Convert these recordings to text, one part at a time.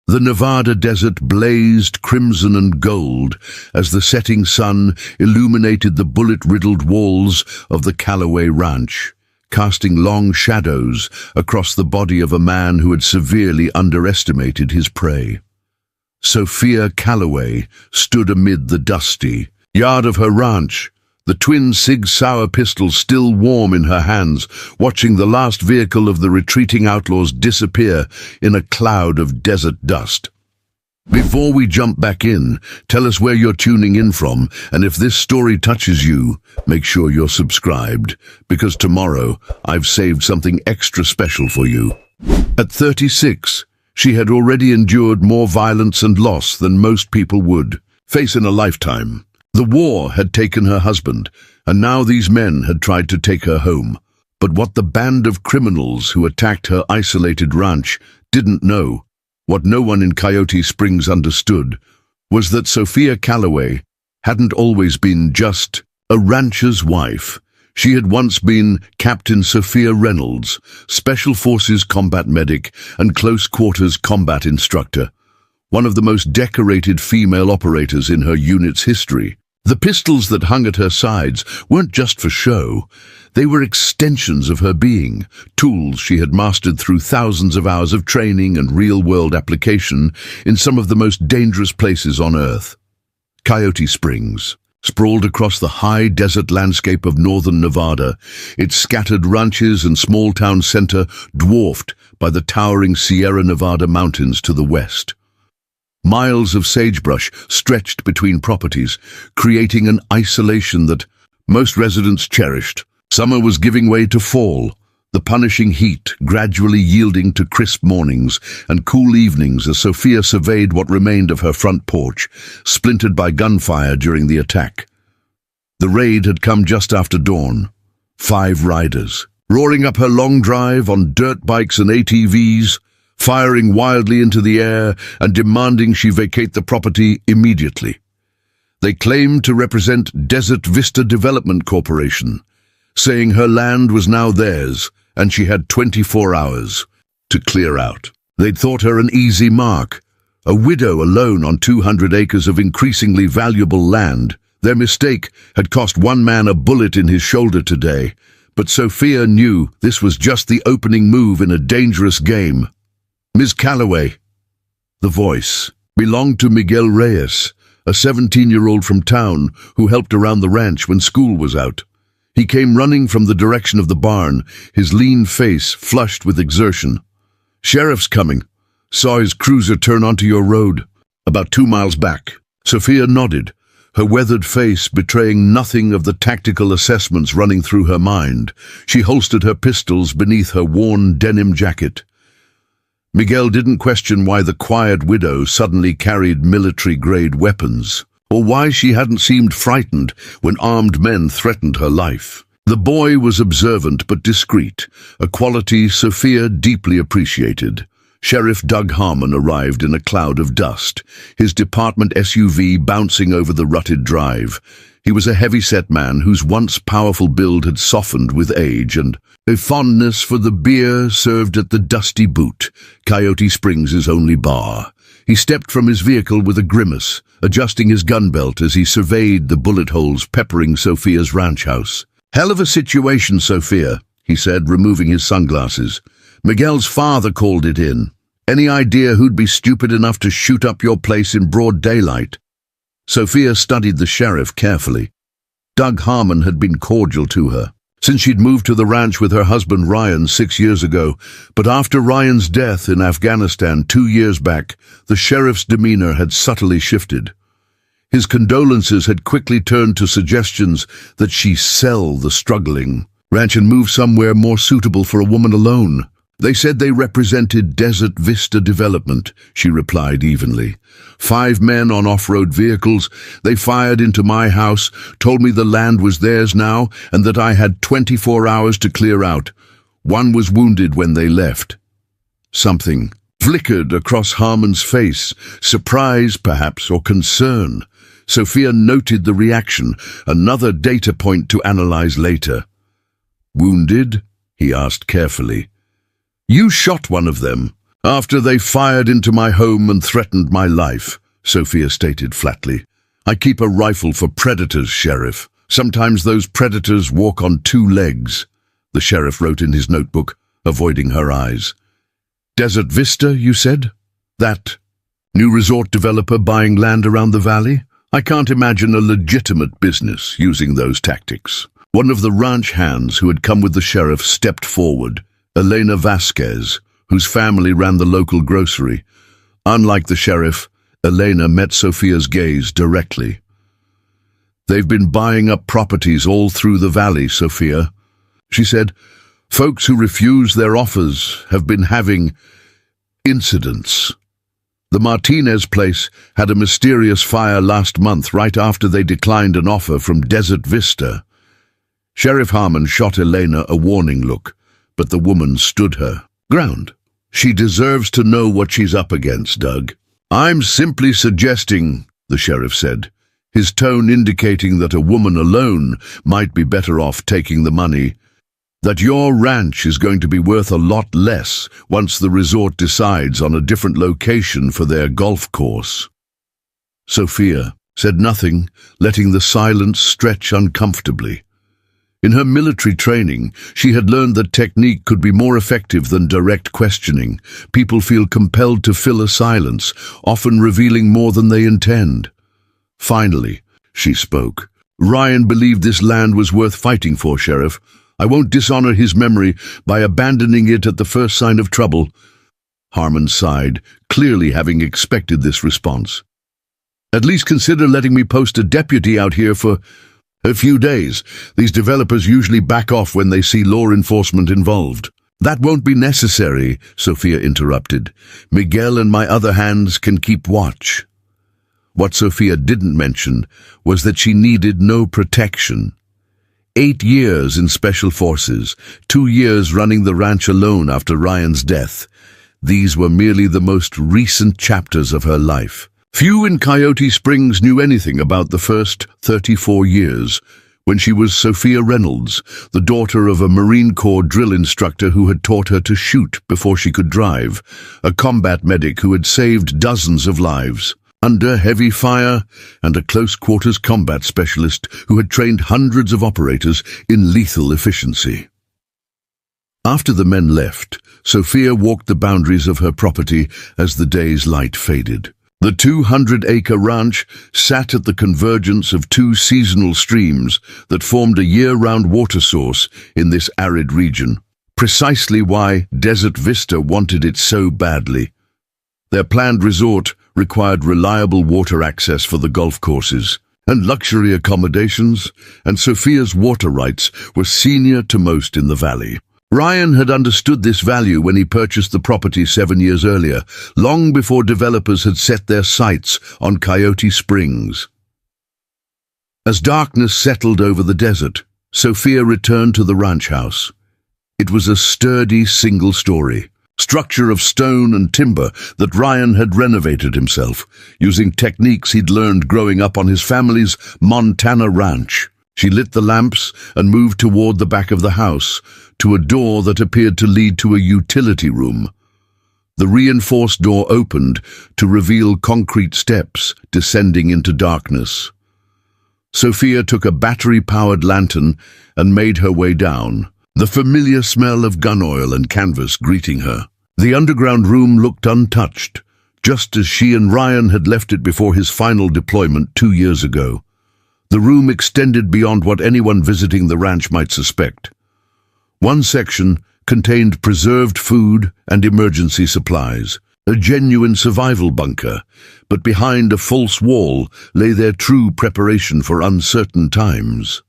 The Nevada desert blazed crimson and gold as the setting sun illuminated the bullet-riddled walls of the Calloway ranch, casting long shadows across the body of a man who had severely underestimated his prey. Sophia Calloway stood amid the dusty yard of her ranch, the twin Sig Sauer pistols still warm in her hands, watching the last vehicle of the retreating outlaws disappear in a cloud of desert dust. Before we jump back in, tell us where you're tuning in from, and if this story touches you, make sure you're subscribed, because tomorrow I've saved something extra special for you. At 36, she had already endured more violence and loss than most people would face in a lifetime. The war had taken her husband, and now these men had tried to take her home. But what the band of criminals who attacked her isolated ranch didn't know, what no one in Coyote Springs understood, was that Sophia Calloway hadn't always been just a rancher's wife. She had once been Captain Sophia Reynolds, Special Forces combat medic and close-quarters combat instructor, one of the most decorated female operators in her unit's history. The pistols that hung at her sides weren't just for show. They were extensions of her being, tools she had mastered through thousands of hours of training and real-world application in some of the most dangerous places on Earth. Coyote Springs, sprawled across the high desert landscape of northern Nevada, its scattered ranches and small-town center dwarfed by the towering Sierra Nevada mountains to the west. Miles of sagebrush stretched between properties, creating an isolation that most residents cherished. Summer was giving way to fall, the punishing heat gradually yielding to crisp mornings and cool evenings as Sophia surveyed what remained of her front porch, splintered by gunfire during the attack. The raid had come just after dawn. 5 riders, roaring up her long drive on dirt bikes and ATVs, firing wildly into the air and demanding she vacate the property immediately. They claimed to represent Desert Vista Development Corporation, saying her land was now theirs and she had 24 hours to clear out. They'd thought her an easy mark, a widow alone on 200 acres of increasingly valuable land. Their mistake had cost one man a bullet in his shoulder today, but Sophia knew this was just the opening move in a dangerous game. Ms. Calloway, the voice, belonged to Miguel Reyes, a 17-year-old from town who helped around the ranch when school was out. He came running from the direction of the barn, his lean face flushed with exertion. "Sheriff's coming. Saw his cruiser turn onto your road, about 2 miles back." Sophia nodded, her weathered face betraying nothing of the tactical assessments running through her mind. She holstered her pistols beneath her worn denim jacket. Miguel didn't question why the quiet widow suddenly carried military-grade weapons, or why she hadn't seemed frightened when armed men threatened her life. The boy was observant but discreet, a quality Sophia deeply appreciated. Sheriff Doug Harmon arrived in a cloud of dust, his department SUV bouncing over the rutted drive. He was a heavy-set man whose once powerful build had softened with age and a fondness for the beer served at the Dusty Boot, Coyote Springs' only bar. He stepped from his vehicle with a grimace, adjusting his gun belt as he surveyed the bullet holes peppering Sophia's ranch house. "Hell of a situation, Sophia," he said, removing his sunglasses. "Miguel's father called it in. Any idea who'd be stupid enough to shoot up your place in broad daylight?" Sophia studied the sheriff carefully. Doug Harmon had been cordial to her since she'd moved to the ranch with her husband Ryan 6 years ago, but after Ryan's death in Afghanistan 2 years back, the sheriff's demeanor had subtly shifted. His condolences had quickly turned to suggestions that she sell the struggling ranch and move somewhere more suitable for a woman alone. "They said they represented Desert Vista Development," she replied evenly. 5 men on off-road vehicles. They fired into my house, told me the land was theirs now and that I had 24 hours to clear out. One was wounded when they left. Something flickered across Harmon's face, surprise perhaps, or concern. Sophia noted the reaction, another data point to analyze later. "Wounded?" he asked carefully. "You shot one of them. "After they fired into my home and threatened my life," Sophia stated flatly. "I keep a rifle for predators, Sheriff. Sometimes those predators walk on two legs," the sheriff wrote in his notebook, avoiding her eyes. "Desert Vista, you said? That new resort developer buying land around the valley? I can't imagine a legitimate business using those tactics." One of the ranch hands who had come with the sheriff stepped forward, Elena Vasquez, whose family ran the local grocery. Unlike the sheriff, Elena met Sophia's gaze directly. "They've been buying up properties all through the valley, Sophia," she said. "Folks who refuse their offers have been having incidents. The Martinez place had a mysterious fire last month right after they declined an offer from Desert Vista." Sheriff Harmon shot Elena a warning look, but the woman stood her ground. "She deserves to know what she's up against, Doug." "I'm simply suggesting," the sheriff said, his tone indicating that a woman alone might be better off taking the money, "that your ranch is going to be worth a lot less once the resort decides on a different location for their golf course." Sophia said nothing, letting the silence stretch uncomfortably. In her military training, she had learned that technique could be more effective than direct questioning. People feel compelled to fill a silence, often revealing more than they intend. Finally, she spoke. "Ryan believed this land was worth fighting for, Sheriff. I won't dishonor his memory by abandoning it at the first sign of trouble." Harmon sighed, clearly having expected this response. "At least consider letting me post a deputy out here for a few days. These developers usually back off when they see law enforcement involved." "That won't be necessary," Sophia interrupted. "Miguel and my other hands can keep watch." What Sophia didn't mention was that she needed no protection. 8 years in Special Forces, 2 years running the ranch alone after Ryan's death. These were merely the most recent chapters of her life. Few in Coyote Springs knew anything about the first 34 years, when she was Sophia Reynolds, the daughter of a Marine Corps drill instructor who had taught her to shoot before she could drive, a combat medic who had saved dozens of lives under heavy fire, and a close-quarters combat specialist who had trained hundreds of operators in lethal efficiency. After the men left, Sophia walked the boundaries of her property as the day's light faded. The 200-acre ranch sat at the convergence of 2 seasonal streams that formed a year-round water source in this arid region, precisely why Desert Vista wanted it so badly. Their planned resort required reliable water access for the golf courses and luxury accommodations, and Sophia's water rights were senior to most in the valley. Ryan had understood this value when he purchased the property 7 years earlier, long before developers had set their sights on Coyote Springs. As darkness settled over the desert, Sophia returned to the ranch house. It was a sturdy single-story structure of stone and timber that Ryan had renovated himself, using techniques he'd learned growing up on his family's Montana ranch. She lit the lamps and moved toward the back of the house, to a door that appeared to lead to a utility room. The reinforced door opened to reveal concrete steps descending into darkness. Sophia took a battery-powered lantern and made her way down, the familiar smell of gun oil and canvas greeting her. The underground room looked untouched, just as she and Ryan had left it before his final deployment 2 years ago. The room extended beyond what anyone visiting the ranch might suspect. One section contained preserved food and emergency supplies, a genuine survival bunker, but behind a false wall lay their true preparation for uncertain times.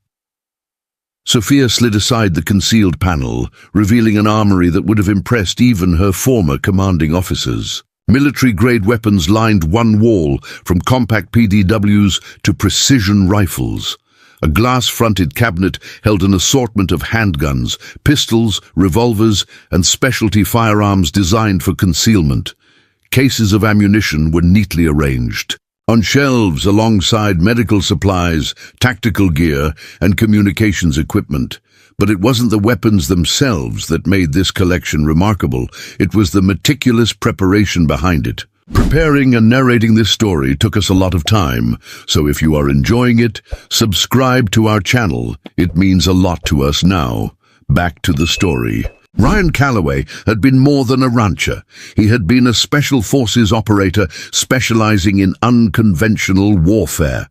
Sophia slid aside the concealed panel, revealing an armory that would have impressed even her former commanding officers. Military-grade weapons lined one wall, from compact PDWs to precision rifles. A glass-fronted cabinet held an assortment of handguns, pistols, revolvers, and specialty firearms designed for concealment. Cases of ammunition were neatly arranged. On shelves alongside medical supplies, tactical gear, and communications equipment, But it wasn't the weapons themselves that made this collection remarkable. It was the meticulous preparation behind it. Preparing and narrating this story took us a lot of time, so if you are enjoying it, subscribe to our channel. It means a lot to us now. Back to the story. Ryan Calloway had been more than a rancher. He had been a special forces operator specializing in unconventional warfare.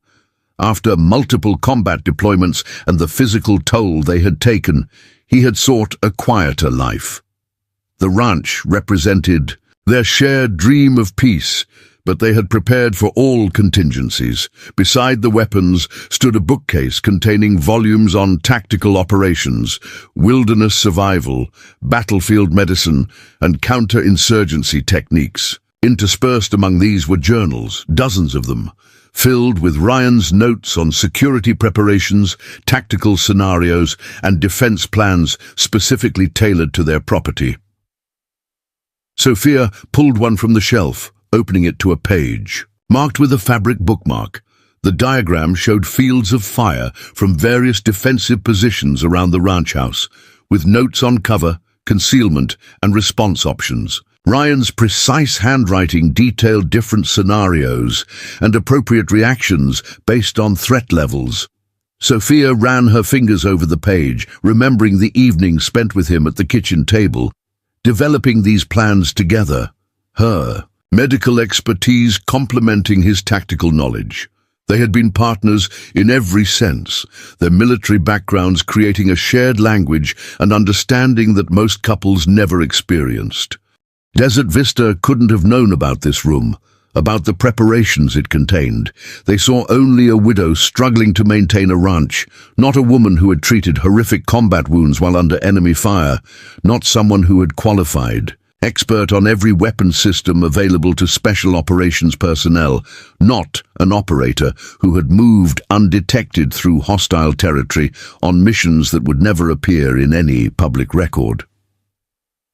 After multiple combat deployments and the physical toll they had taken, he had sought a quieter life. The ranch represented their shared dream of peace, but they had prepared for all contingencies. Beside the weapons stood a bookcase containing volumes on tactical operations, wilderness survival, battlefield medicine, and counterinsurgency techniques. Interspersed among these were journals, dozens of them, filled with Ryan's notes on security preparations, tactical scenarios, and defense plans specifically tailored to their property. Sophia pulled one from the shelf, opening it to a page. Marked with a fabric bookmark, the diagram showed fields of fire from various defensive positions around the ranch house, with notes on cover, concealment, and response options. Ryan's precise handwriting detailed different scenarios and appropriate reactions based on threat levels. Sophia ran her fingers over the page, remembering the evening spent with him at the kitchen table, developing these plans together. Her medical expertise complementing his tactical knowledge. They had been partners in every sense, their military backgrounds creating a shared language and understanding that most couples never experienced. Desert Vista couldn't have known about this room, about the preparations it contained. They saw only a widow struggling to maintain a ranch, not a woman who had treated horrific combat wounds while under enemy fire, not someone who had qualified, expert on every weapon system available to special operations personnel, not an operator who had moved undetected through hostile territory on missions that would never appear in any public record.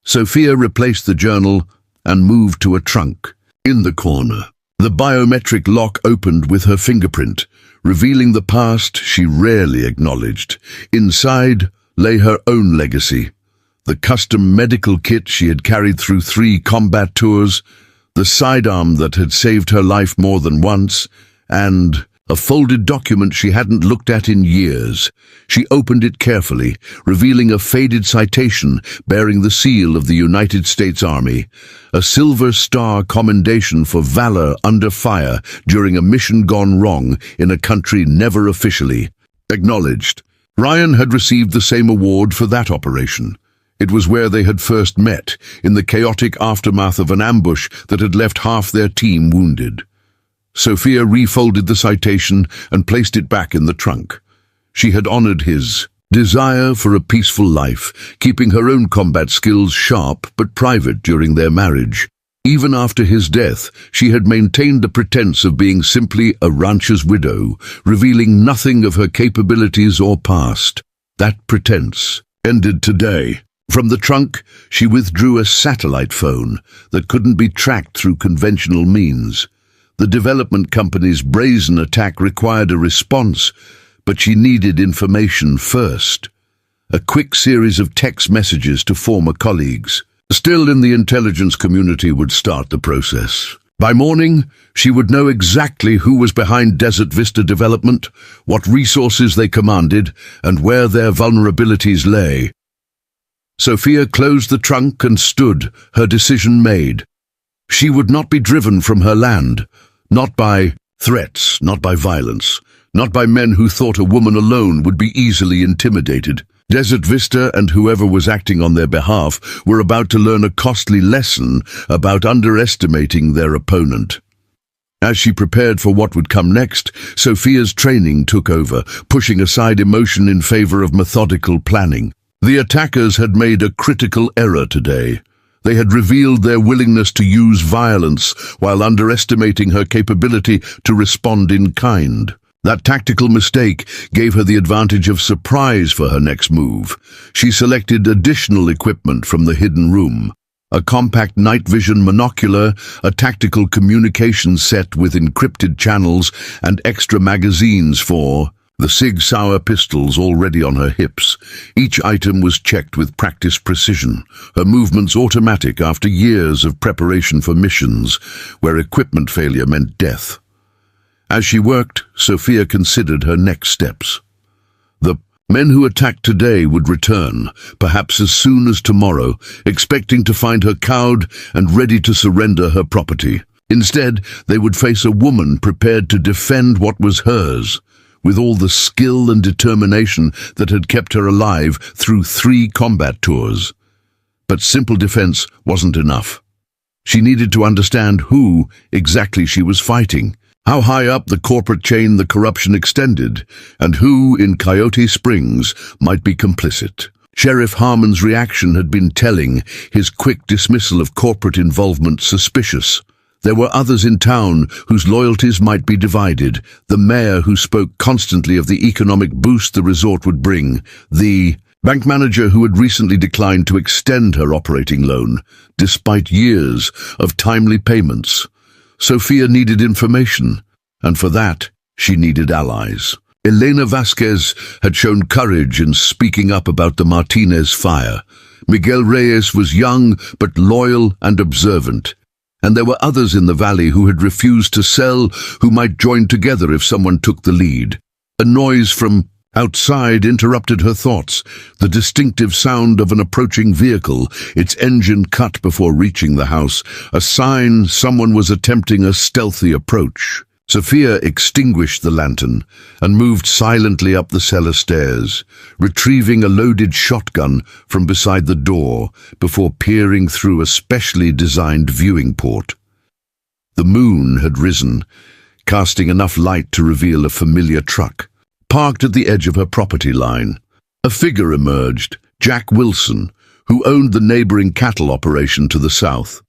Sophia replaced the journal and moved to a trunk. In the corner, the biometric lock opened with her fingerprint, revealing the past she rarely acknowledged. Inside lay her own legacy, the custom medical kit she had carried through 3 combat tours, the sidearm that had saved her life more than once, and a folded document she hadn't looked at in years. She opened it carefully, revealing a faded citation bearing the seal of the United States Army, a Silver Star commendation for valor under fire during a mission gone wrong in a country never officially acknowledged. Ryan had received the same award for that operation. It was where they had first met, in the chaotic aftermath of an ambush that had left half their team wounded. Sophia refolded the citation and placed it back in the trunk. She had honored his desire for a peaceful life, keeping her own combat skills sharp but private during their marriage. Even after his death, she had maintained the pretense of being simply a rancher's widow, revealing nothing of her capabilities or past. That pretense ended today. From the trunk, she withdrew a satellite phone that couldn't be tracked through conventional means. The development company's brazen attack required a response, but she needed information first. A quick series of text messages to former colleagues, still in the intelligence community, would start the process. By morning, she would know exactly who was behind Desert Vista Development, what resources they commanded, and where their vulnerabilities lay. Sophia closed the trunk and stood, her decision made. She would not be driven from her land, not by threats, not by violence, not by men who thought a woman alone would be easily intimidated. Desert Vista and whoever was acting on their behalf were about to learn a costly lesson about underestimating their opponent. As she prepared for what would come next, Sophia's training took over, pushing aside emotion in favor of methodical planning. The attackers had made a critical error today. They had revealed their willingness to use violence while underestimating her capability to respond in kind. That tactical mistake gave her the advantage of surprise for her next move. She selected additional equipment from the hidden room. A compact night vision monocular, a tactical communication set with encrypted channels, and extra magazines for the Sig Sauer pistols already on her hips. Each item was checked with practiced precision, her movements automatic after years of preparation for missions where equipment failure meant death. As she worked, Sophia considered her next steps. The men who attacked today would return, perhaps as soon as tomorrow, expecting to find her cowed and ready to surrender her property. Instead, they would face a woman prepared to defend what was hers, with all the skill and determination that had kept her alive through 3 combat tours. But simple defense wasn't enough. She needed to understand who exactly she was fighting, how high up the corporate chain the corruption extended, and who in Coyote Springs might be complicit. Sheriff Harmon's reaction had been telling, his quick dismissal of corporate involvement suspicious. There were others in town whose loyalties might be divided, the mayor who spoke constantly of the economic boost the resort would bring, the bank manager who had recently declined to extend her operating loan, despite years of timely payments. Sophia needed information, and for that, she needed allies. Elena Vasquez had shown courage in speaking up about the Martinez fire. Miguel Reyes was young but loyal and observant. And there were others in the valley who had refused to sell, who might join together if someone took the lead. A noise from outside interrupted her thoughts, the distinctive sound of an approaching vehicle, its engine cut before reaching the house, a sign someone was attempting a stealthy approach. Sophia extinguished the lantern and moved silently up the cellar stairs, retrieving a loaded shotgun from beside the door before peering through a specially designed viewing port. The moon had risen, casting enough light to reveal a familiar truck, parked at the edge of her property line. A figure emerged, Jack Wilson, who owned the neighboring cattle operation to the south.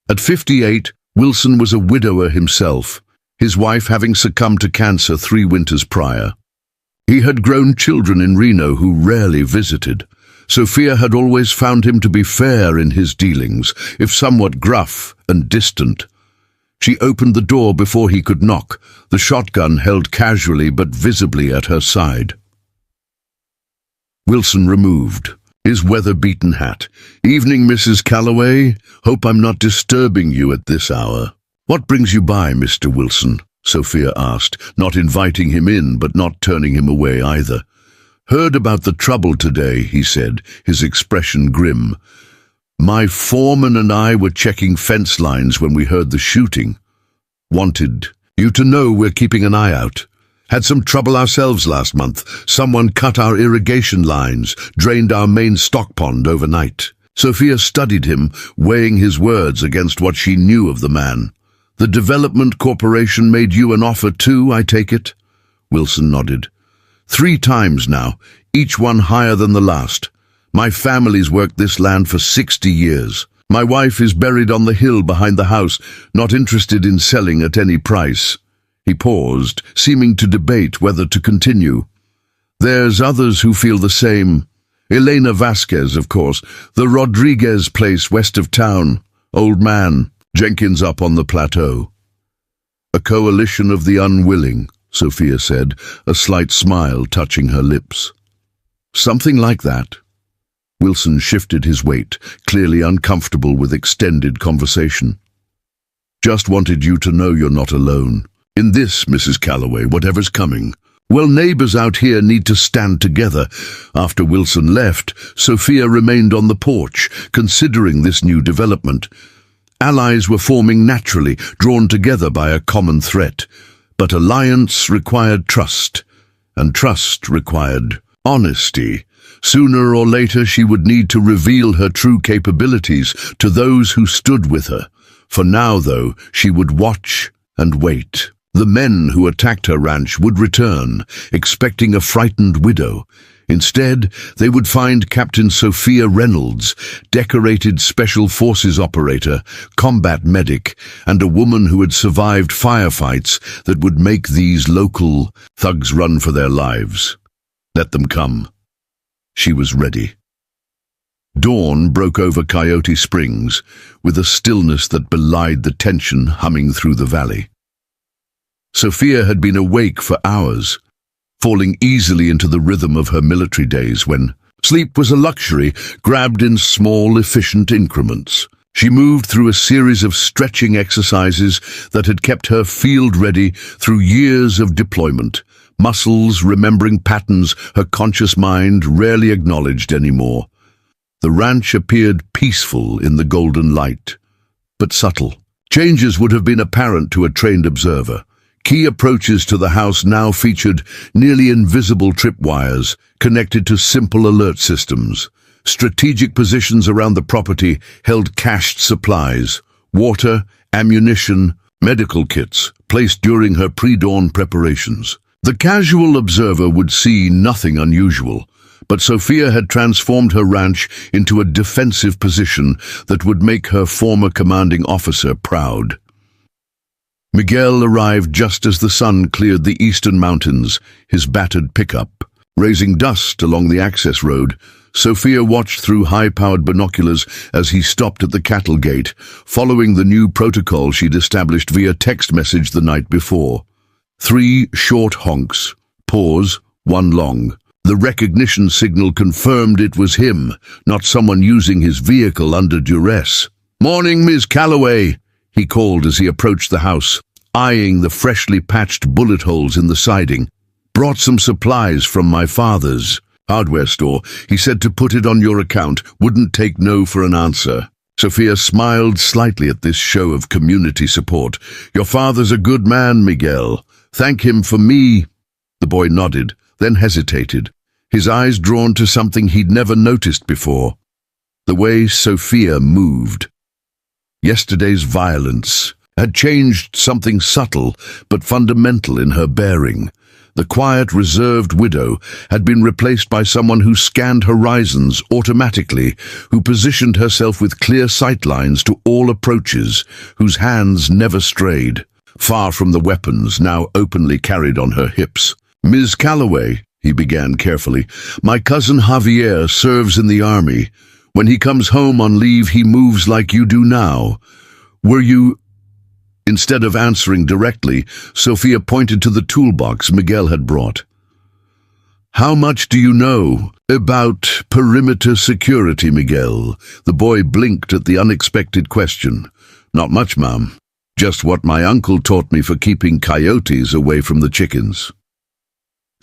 At 58, Wilson was a widower himself, his wife having succumbed to cancer 3 winters prior. He had grown children in Reno who rarely visited. Sophia had always found him to be fair in his dealings, if somewhat gruff and distant. She opened the door before he could knock, the shotgun held casually but visibly at her side. Wilson removed his weather-beaten hat. "Evening, Mrs. Calloway. Hope I'm not disturbing you at this hour." "What brings you by, Mr. Wilson?" Sophia asked, not inviting him in but not turning him away either. "Heard about the trouble today," he said, his expression grim. "My foreman and I were checking fence lines when we heard the shooting. Wanted you to know we're keeping an eye out. Had some trouble ourselves last month. Someone cut our irrigation lines, drained our main stock pond overnight." Sophia studied him, weighing his words against what she knew of the man. "The Development Corporation made you an offer too, I take it?" Wilson nodded. 3 times now, each one higher than the last. My family's worked this land for 60 years. My wife is buried on the hill behind the house, not interested in selling at any price." He paused, seeming to debate whether to continue. "There's others who feel the same. Elena Vasquez, of course, the Rodriguez place west of town. Old man, Jenkins up on the plateau." "A coalition of the unwilling," Sophia said, a slight smile touching her lips. "Something like that." Wilson shifted his weight, clearly uncomfortable with extended conversation. "Just wanted you to know you're not alone. In this, Mrs. Calloway, whatever's coming. Well, neighbors out here need to stand together." After Wilson left, Sophia remained on the porch, considering this new development. Allies were forming naturally, drawn together by a common threat. But alliance required trust, and trust required honesty. Sooner or later she would need to reveal her true capabilities to those who stood with her. For now, though, she would watch and wait. The men who attacked her ranch would return, expecting a frightened widow. Instead, they would find Captain Sophia Reynolds, decorated Special Forces operator, combat medic, and a woman who had survived firefights that would make these local thugs run for their lives. Let them come. She was ready. Dawn broke over Coyote Springs, with a stillness that belied the tension humming through the valley. Sophia had been awake for hours. falling easily into the rhythm of her military days when sleep was a luxury grabbed in small, efficient increments. She moved through a series of stretching exercises that had kept her field-ready through years of deployment, muscles remembering patterns her conscious mind rarely acknowledged anymore. The ranch appeared peaceful in the golden light, but subtle. Changes would have been apparent to a trained observer. Key approaches to the house now featured nearly invisible tripwires connected to simple alert systems. Strategic positions around the property held cached supplies, water, ammunition, medical kits, placed during her pre-dawn preparations. The casual observer would see nothing unusual, but Sophia had transformed her ranch into a defensive position that would make her former commanding officer proud. Miguel arrived just as the sun cleared the eastern mountains, his battered pickup. Raising dust along the access road, Sophia watched through high-powered binoculars as he stopped at the cattle gate, following the new protocol she'd established via text message the night before. 3 short honks, pause, 1 long. The recognition signal confirmed it was him, not someone using his vehicle under duress. "Morning, Ms. Calloway," he called as he approached the house, eyeing the freshly patched bullet holes in the siding. "Brought some supplies from my father's hardware store. He said to put it on your account, wouldn't take no for an answer." Sophia smiled slightly at this show of community support. "Your father's a good man, Miguel. Thank him for me." The boy nodded, then hesitated, his eyes drawn to something he'd never noticed before: the way Sophia moved. Yesterday's violence had changed something subtle but fundamental in her bearing. The quiet, reserved widow had been replaced by someone who scanned horizons automatically, who positioned herself with clear sightlines to all approaches, whose hands never strayed, far from the weapons now openly carried on her hips. "Ms. Calloway," he began carefully, "my cousin Javier serves in the army. When he comes home on leave, he moves like you do now. Were you—" Instead of answering directly, Sophia pointed to the toolbox Miguel had brought. "How much do you know about perimeter security, Miguel?" The boy blinked at the unexpected question. "Not much, ma'am. Just what my uncle taught me for keeping coyotes away from the chickens."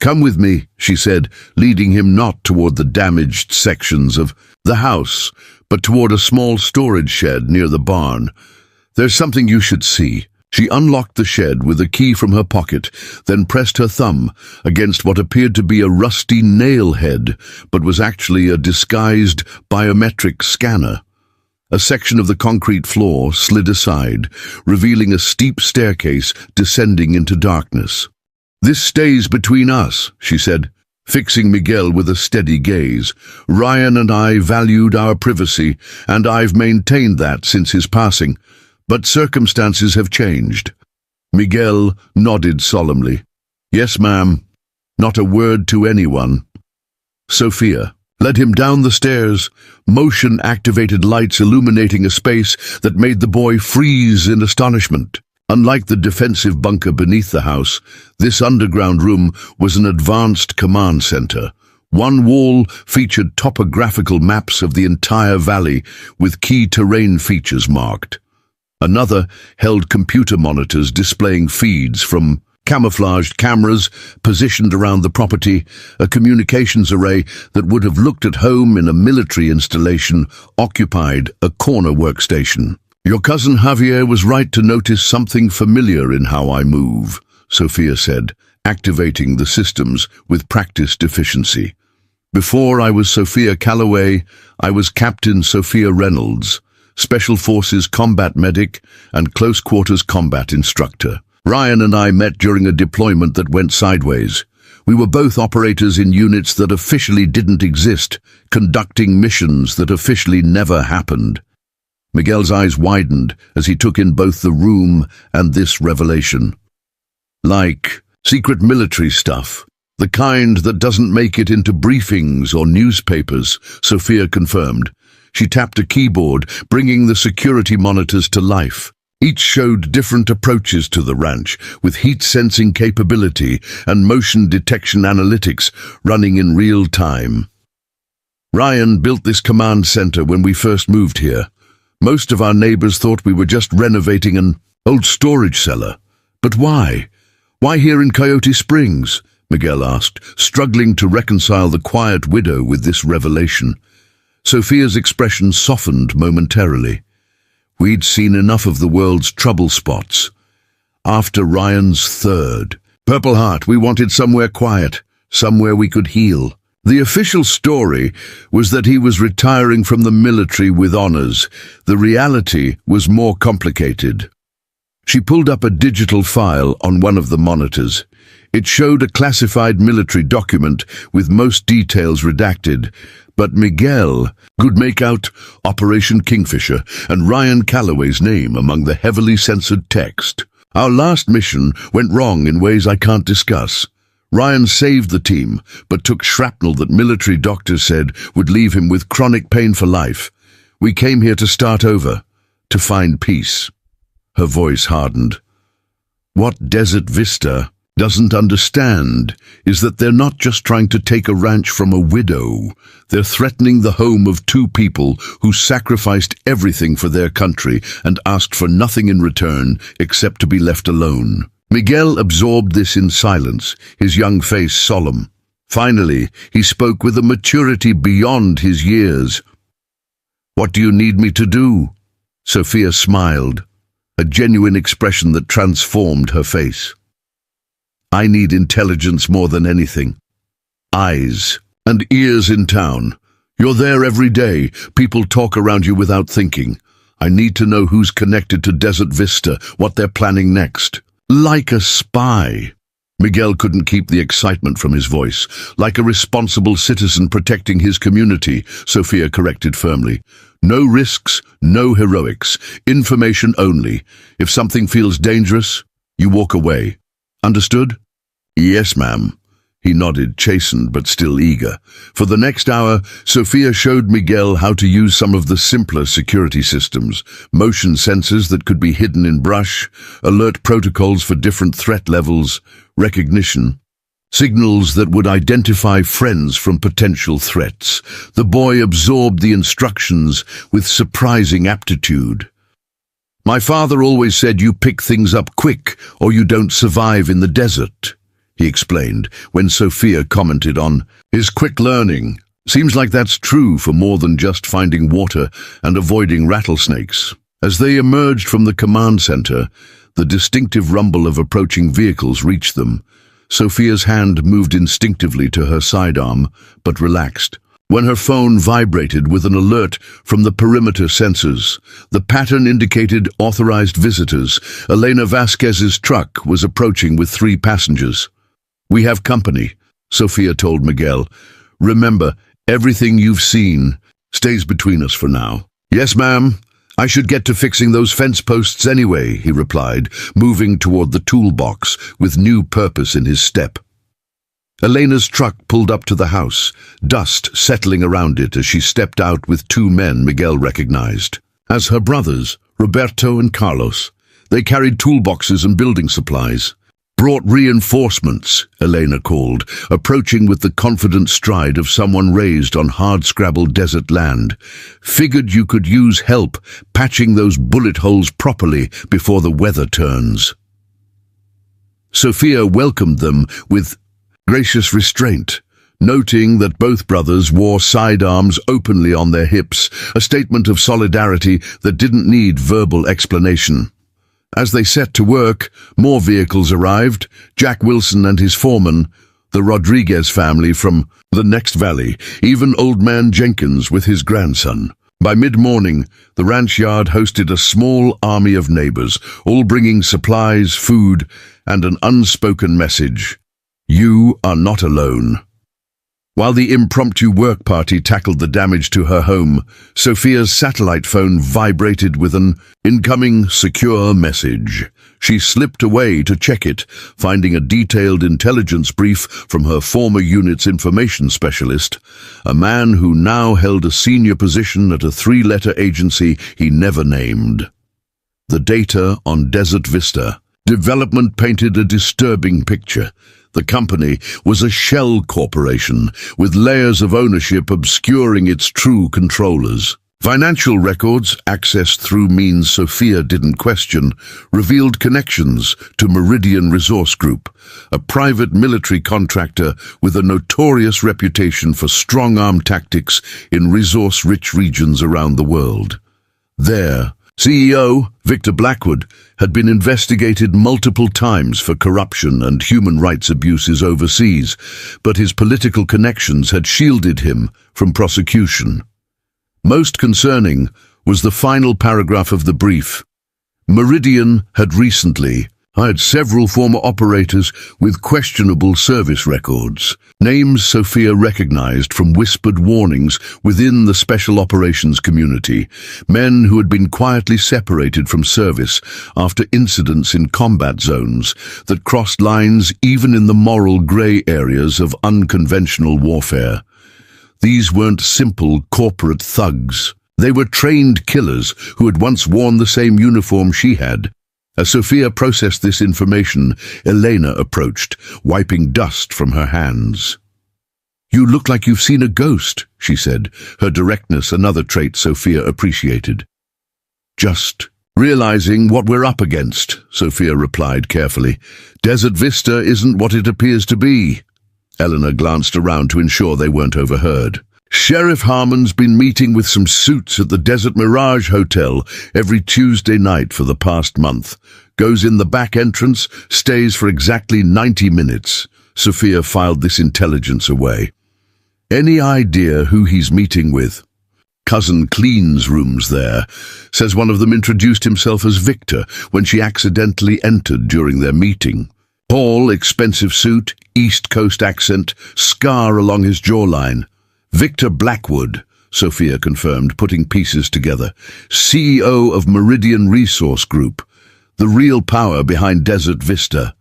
"Come with me," she said, leading him not toward the damaged sections of the house, but toward a small storage shed near the barn. "There's something you should see." She unlocked the shed with a key from her pocket, then pressed her thumb against what appeared to be a rusty nail head, but was actually a disguised biometric scanner. A section of the concrete floor slid aside, revealing a steep staircase descending into darkness. "This stays between us," she said, fixing Miguel with a steady gaze. "Ryan and I valued our privacy, and I've maintained that since his passing. But circumstances have changed." Miguel nodded solemnly. "Yes, ma'am. Not a word to anyone." Sophia led him down the stairs, motion-activated lights illuminating a space that made the boy freeze in astonishment. Unlike the defensive bunker beneath the house, this underground room was an advanced command center. One wall featured topographical maps of the entire valley with key terrain features marked. Another held computer monitors displaying feeds from camouflaged cameras positioned around the property, a communications array that would have looked at home in a military installation occupied a corner workstation. "Your cousin Javier was right to notice something familiar in how I move," Sophia said, activating the systems with practiced efficiency. "Before I was Sophia Calloway, I was Captain Sophia Reynolds, Special Forces combat medic and close quarters combat instructor. Ryan and I met during a deployment that went sideways. We were both operators in units that officially didn't exist, conducting missions that officially never happened." Miguel's eyes widened as he took in both the room and this revelation. "Like secret military stuff, the kind that doesn't make it into briefings or newspapers," Sophia confirmed. She tapped a keyboard, bringing the security monitors to life. Each showed different approaches to the ranch, with heat-sensing capability and motion detection analytics running in real time. Ryan built this command center when we first moved here. Most of our neighbors thought we were just renovating an old storage cellar. But why? Why here in Coyote Springs? Miguel asked, struggling to reconcile the quiet widow with this revelation. Sophia's expression softened momentarily. We'd seen enough of the world's trouble spots. After Ryan's third Purple Heart, we wanted somewhere quiet, somewhere we could heal. The official story was that he was retiring from the military with honors. The reality was more complicated. She pulled up a digital file on one of the monitors. It showed a classified military document with most details redacted, but Miguel could make out Operation Kingfisher and Ryan Calloway's name among the heavily censored text. Our last mission went wrong in ways I can't discuss. Ryan saved the team, but took shrapnel that military doctors said would leave him with chronic pain for life. We came here to start over, to find peace. Her voice hardened. What Desert Vista doesn't understand is that they're not just trying to take a ranch from a widow. They're threatening the home of two people who sacrificed everything for their country and asked for nothing in return except to be left alone. Miguel absorbed this in silence, his young face solemn. Finally, he spoke with a maturity beyond his years. "What do you need me to do?" Sophia smiled, a genuine expression that transformed her face. "I need intelligence more than anything. Eyes and ears in town. You're there every day. People talk around you without thinking. I need to know who's connected to Desert Vista, what they're planning next. Like a spy." Miguel couldn't keep the excitement from his voice. "Like a responsible citizen protecting his community," Sophia corrected firmly. "No risks, no heroics. Information only. If something feels dangerous, you walk away. Understood?" "Yes, ma'am." He nodded, chastened but still eager. For the next hour, Sophia showed Miguel how to use some of the simpler security systems, motion sensors that could be hidden in brush, alert protocols for different threat levels, recognition, signals that would identify friends from potential threats. The boy absorbed the instructions with surprising aptitude. "My father always said you pick things up quick or you don't survive in the desert," he explained when Sophia commented on his quick learning. "Seems like that's true for more than just finding water and avoiding rattlesnakes." As they emerged from the command center, the distinctive rumble of approaching vehicles reached them. Sophia's hand moved instinctively to her sidearm, but relaxed. When her phone vibrated with an alert from the perimeter sensors, the pattern indicated authorized visitors. Elena Vasquez's truck was approaching with 3 passengers. "We have company," Sophia told Miguel. "Remember, everything you've seen stays between us for now." "Yes, ma'am. I should get to fixing those fence posts anyway," he replied, moving toward the toolbox with new purpose in his step. Elena's truck pulled up to the house, dust settling around it as she stepped out with 2 men Miguel recognized as her brothers, Roberto and Carlos. They carried toolboxes and building supplies. "Brought reinforcements," Elena called, approaching with the confident stride of someone raised on hard-scrabbled desert land. "Figured you could use help patching those bullet holes properly before the weather turns." Sophia welcomed them with gracious restraint, noting that both brothers wore sidearms openly on their hips, a statement of solidarity that didn't need verbal explanation. As they set to work, more vehicles arrived. Jack Wilson and his foreman, the Rodriguez family from the next valley, even Old Man Jenkins with his grandson. By mid-morning, the ranch yard hosted a small army of neighbors, all bringing supplies, food, and an unspoken message. You are not alone. While the impromptu work party tackled the damage to her home, Sophia's satellite phone vibrated with an incoming secure message. She slipped away to check it, finding a detailed intelligence brief from her former unit's information specialist, a man who now held a senior position at a 3-letter agency he never named. The data on Desert Vista Development painted a disturbing picture. The company was a shell corporation, with layers of ownership obscuring its true controllers. Financial records, accessed through means Sophia didn't question, revealed connections to Meridian Resource Group, a private military contractor with a notorious reputation for strong-arm tactics in resource-rich regions around the world. Their CEO, Victor Blackwood, had been investigated multiple times for corruption and human rights abuses overseas, but his political connections had shielded him from prosecution. Most concerning was the final paragraph of the brief. Meridian had recently hired several former operators with questionable service records, names Sophia recognized from whispered warnings within the special operations community, men who had been quietly separated from service after incidents in combat zones that crossed lines even in the moral gray areas of unconventional warfare. These weren't simple corporate thugs. They were trained killers who had once worn the same uniform she had. As Sophia processed this information, Elena approached, wiping dust from her hands. "You look like you've seen a ghost," she said, her directness another trait Sophia appreciated. "Just realizing what we're up against," Sophia replied carefully. "Desert Vista isn't what it appears to be." Eleanor glanced around to ensure they weren't overheard. "Sheriff Harmon's been meeting with some suits at the Desert Mirage Hotel every Tuesday night for the past month. Goes in the back entrance, stays for exactly 90 minutes. Sophia filed this intelligence away. "Any idea who he's meeting with?" "Cousin cleans rooms there. Says one of them introduced himself as Victor when she accidentally entered during their meeting. Tall, expensive suit, East Coast accent, scar along his jawline. Victor Blackwood," Sophia confirmed, putting pieces together. "CEO of Meridian Resource Group, the real power behind Desert Vista."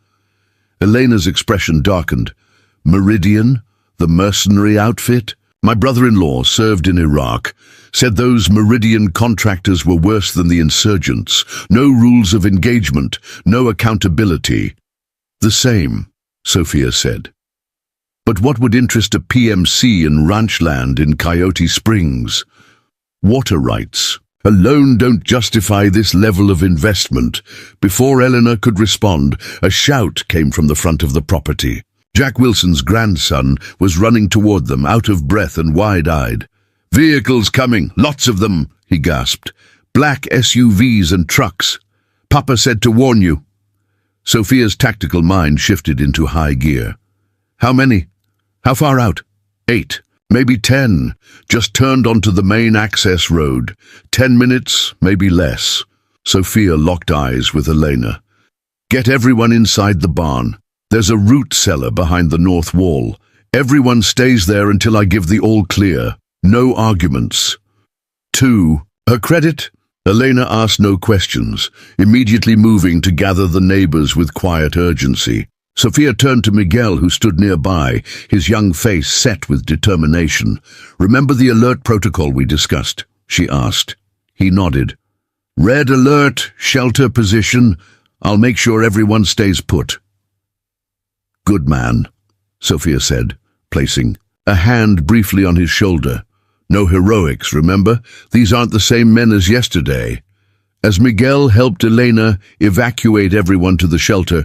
Elena's expression darkened. "Meridian? The mercenary outfit? My brother-in-law served in Iraq. Said those Meridian contractors were worse than the insurgents. No rules of engagement, no accountability." "The same," Sophia said. "But what would interest a PMC in ranch land in Coyote Springs? Water rights alone don't justify this level of investment." Before Eleanor could respond, a shout came from the front of the property. Jack Wilson's grandson was running toward them, out of breath and wide-eyed. "Vehicles coming, lots of them," he gasped. "Black SUVs and trucks. Papa said to warn you." Sophia's tactical mind shifted into high gear. "How many? How far out?" 8, maybe 10. Just turned onto the main access road. 10 minutes, maybe less. Sophia locked eyes with Elena. "Get everyone inside the barn. There's a root cellar behind the north wall. Everyone stays there until I give the all clear. No arguments." 2. "Her credit?" Elena asked no questions, immediately moving to gather the neighbors with quiet urgency. Sophia turned to Miguel, who stood nearby, his young face set with determination. "Remember the alert protocol we discussed?" she asked. He nodded. "Red alert, shelter position. I'll make sure everyone stays put." "Good man," Sophia said, placing a hand briefly on his shoulder. "No heroics, remember? These aren't the same men as yesterday." As Miguel helped Elena evacuate everyone to the shelter,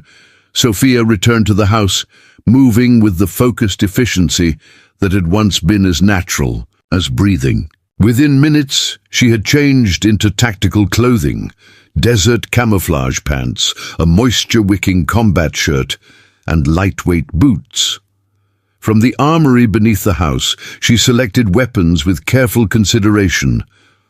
Sophia returned to the house, moving with the focused efficiency that had once been as natural as breathing. Within minutes, she had changed into tactical clothing, desert camouflage pants, a moisture-wicking combat shirt, and lightweight boots. From the armory beneath the house, she selected weapons with careful consideration.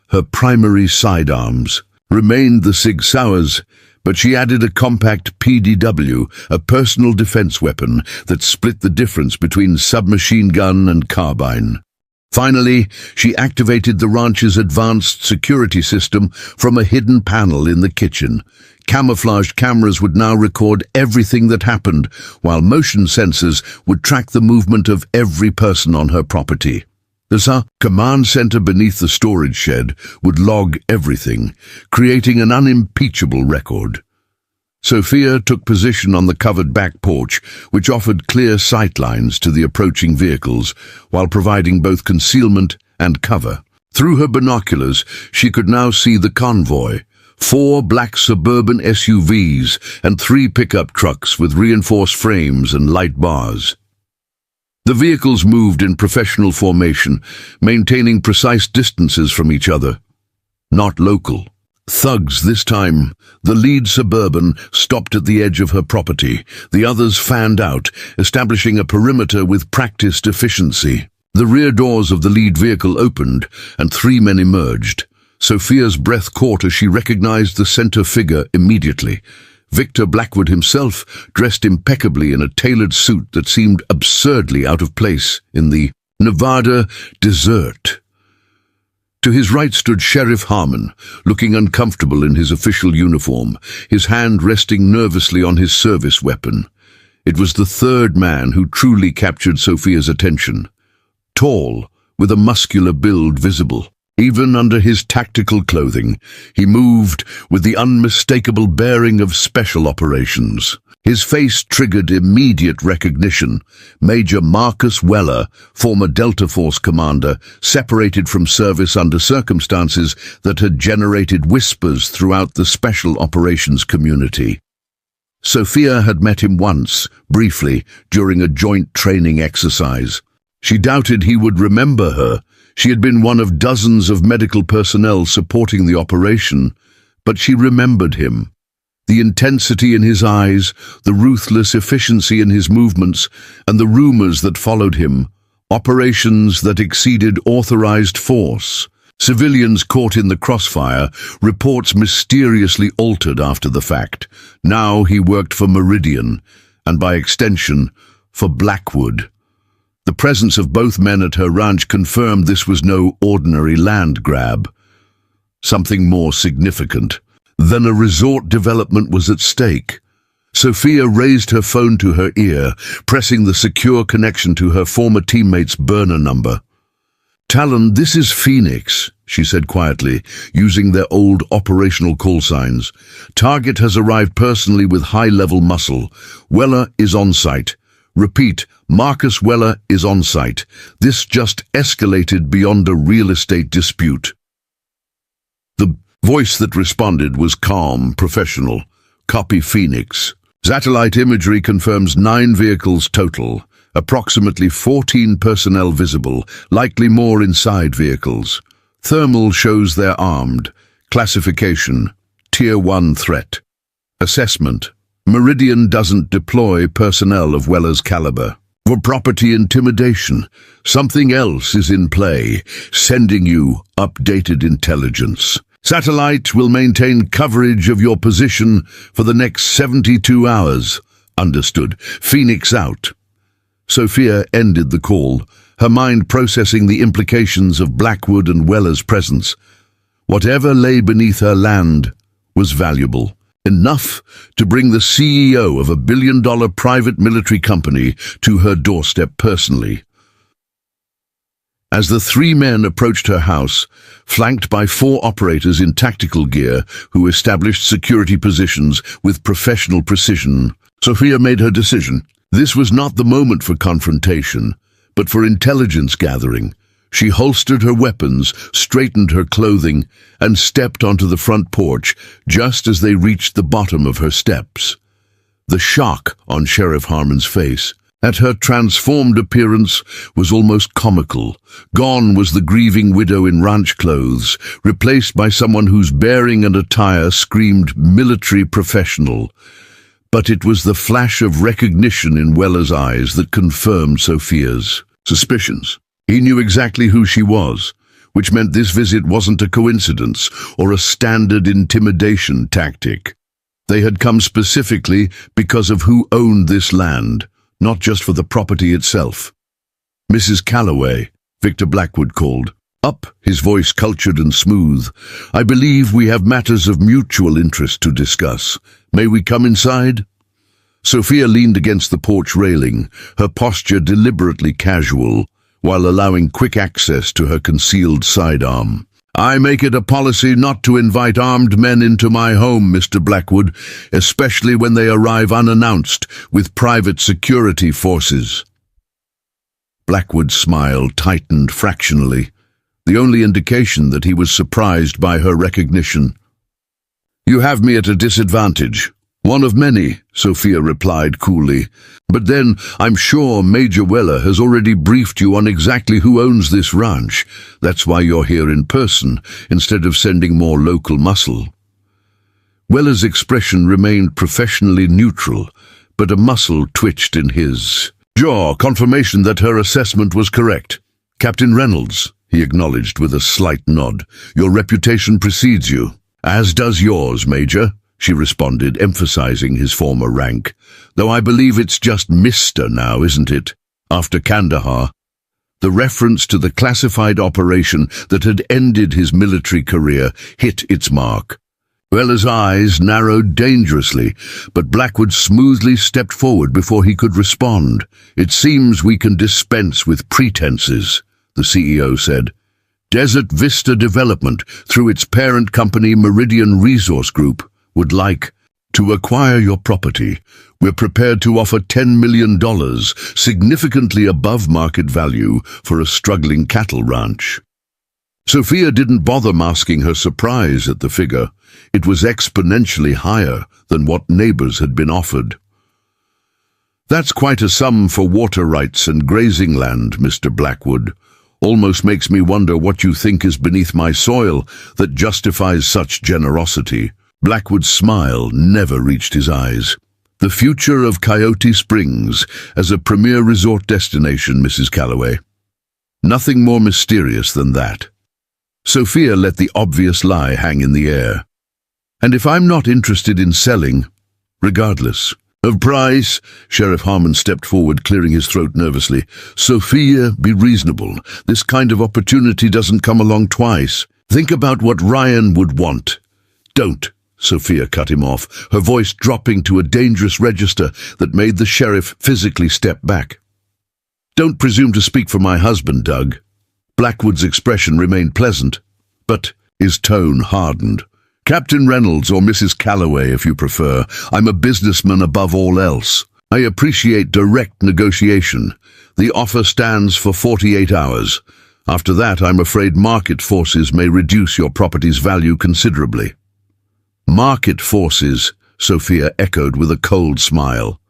Her primary sidearms remained the Sig Sauers, but she added a compact PDW, a personal defense weapon that split the difference between submachine gun and carbine. Finally, she activated the ranch's advanced security system from a hidden panel in the kitchen. Camouflaged cameras would now record everything that happened, while motion sensors would track the movement of every person on her property. The command center beneath the storage shed would log everything, creating an unimpeachable record. Sophia took position on the covered back porch, which offered clear sightlines to the approaching vehicles, while providing both concealment and cover. Through her binoculars, she could now see the convoy, 4 black suburban SUVs and 3 pickup trucks with reinforced frames and light bars. The vehicles moved in professional formation, maintaining precise distances from each other. Not local. Thugs this time. The lead suburban stopped at the edge of her property. The others fanned out, establishing a perimeter with practiced efficiency. The rear doors of the lead vehicle opened, and 3 men emerged. Sophia's breath caught as she recognized the center figure immediately. Victor Blackwood himself, dressed impeccably in a tailored suit that seemed absurdly out of place in the Nevada desert. To his right stood Sheriff Harmon, looking uncomfortable in his official uniform, his hand resting nervously on his service weapon. It was the third man who truly captured Sophia's attention. Tall, with a muscular build visible. Even under his tactical clothing, he moved with the unmistakable bearing of special operations. His face triggered immediate recognition. Major Marcus Weller, former Delta Force commander, separated from service under circumstances that had generated whispers throughout the special operations community. Sophia had met him once, briefly, during a joint training exercise. She doubted he would remember her. She had been one of dozens of medical personnel supporting the operation, but she remembered him. The intensity in his eyes, the ruthless efficiency in his movements, and the rumors that followed him, operations that exceeded authorized force. Civilians caught in the crossfire, reports mysteriously altered after the fact. Now he worked for Meridian, and by extension, for Blackwood. The presence of both men at her ranch confirmed this was no ordinary land grab. Something more significant. Then a resort development was at stake. Sophia raised her phone to her ear, pressing the secure connection to her former teammate's burner number. "Talon, this is Phoenix," she said quietly, using their old operational call signs. "Target has arrived personally with high-level muscle. Weller is on site. Repeat, Marcus Weller is on site. This just escalated beyond a real estate dispute." The voice that responded was calm, professional. "Copy, Phoenix. Satellite imagery confirms 9 vehicles total, approximately 14 personnel visible, likely more inside vehicles. Thermal shows they're armed. Classification, Tier 1 threat. Assessment, Meridian doesn't deploy personnel of Weller's caliber. For property intimidation, something else is in play, sending you updated intelligence. Satellite will maintain coverage of your position for the next 72 hours. Understood. Phoenix out." Sophia ended the call, her mind processing the implications of Blackwood and Weller's presence. Whatever lay beneath her land was valuable. Enough to bring the CEO of a billion-dollar private military company to her doorstep personally. As the 3 men approached her house, flanked by 4 operators in tactical gear who established security positions with professional precision, Sophia made her decision. This was not the moment for confrontation, but for intelligence gathering. She holstered her weapons, straightened her clothing, and stepped onto the front porch just as they reached the bottom of her steps. The shock on Sheriff Harmon's face at her transformed appearance was almost comical. Gone was the grieving widow in ranch clothes, replaced by someone whose bearing and attire screamed military professional. But it was the flash of recognition in Weller's eyes that confirmed Sophia's suspicions. He knew exactly who she was, which meant this visit wasn't a coincidence or a standard intimidation tactic. They had come specifically because of who owned this land, not just for the property itself. "Mrs. Calloway," Victor Blackwood called. "Up," his voice cultured and smooth. "I believe we have matters of mutual interest to discuss. May we come inside?" Sophia leaned against the porch railing, her posture deliberately casual. while allowing quick access to her concealed sidearm. "I make it a policy not to invite armed men into my home, Mr. Blackwood, especially when they arrive unannounced with private security forces." Blackwood's smile tightened fractionally, the only indication that he was surprised by her recognition. "You have me at a disadvantage. One of many," Sophia replied coolly. "But then, I'm sure Major Weller has already briefed you on exactly who owns this ranch. That's why you're here in person, instead of sending more local muscle." Weller's expression remained professionally neutral, but a muscle twitched in his jaw, confirmation that her assessment was correct. "Captain Reynolds," he acknowledged with a slight nod, "your reputation precedes you." "As does yours, Major," she responded, emphasizing his former rank. "Though I believe it's just Mr. now, isn't it? After Kandahar." The reference to the classified operation that had ended his military career hit its mark. Weller's eyes narrowed dangerously, but Blackwood smoothly stepped forward before he could respond. "It seems we can dispense with pretenses," the CEO said. "Desert Vista Development, through its parent company Meridian Resource Group, would like to acquire your property. We're prepared to offer $10 million, significantly above market value for a struggling cattle ranch." Sophia didn't bother masking her surprise at the figure. It was exponentially higher than what neighbors had been offered. "That's quite a sum for water rights and grazing land, Mr. Blackwood. Almost makes me wonder what you think is beneath my soil that justifies such generosity." Blackwood's smile never reached his eyes. "The future of Coyote Springs as a premier resort destination, Mrs. Calloway. Nothing more mysterious than that." Sophia let the obvious lie hang in the air. "And if I'm not interested in selling, regardless of price," Sheriff Harmon stepped forward, clearing his throat nervously. "Sophia, be reasonable. This kind of opportunity doesn't come along twice. Think about what Ryan would want." "Don't," Sophia cut him off, her voice dropping to a dangerous register that made the sheriff physically step back. "Don't presume to speak for my husband, Doug." Blackwood's expression remained pleasant, but his tone hardened. "Captain Reynolds or Mrs. Calloway, if you prefer. I'm a businessman above all else. I appreciate direct negotiation. The offer stands for 48 hours. After that, I'm afraid market forces may reduce your property's value considerably." "Market forces," Sophia echoed with a cold smile.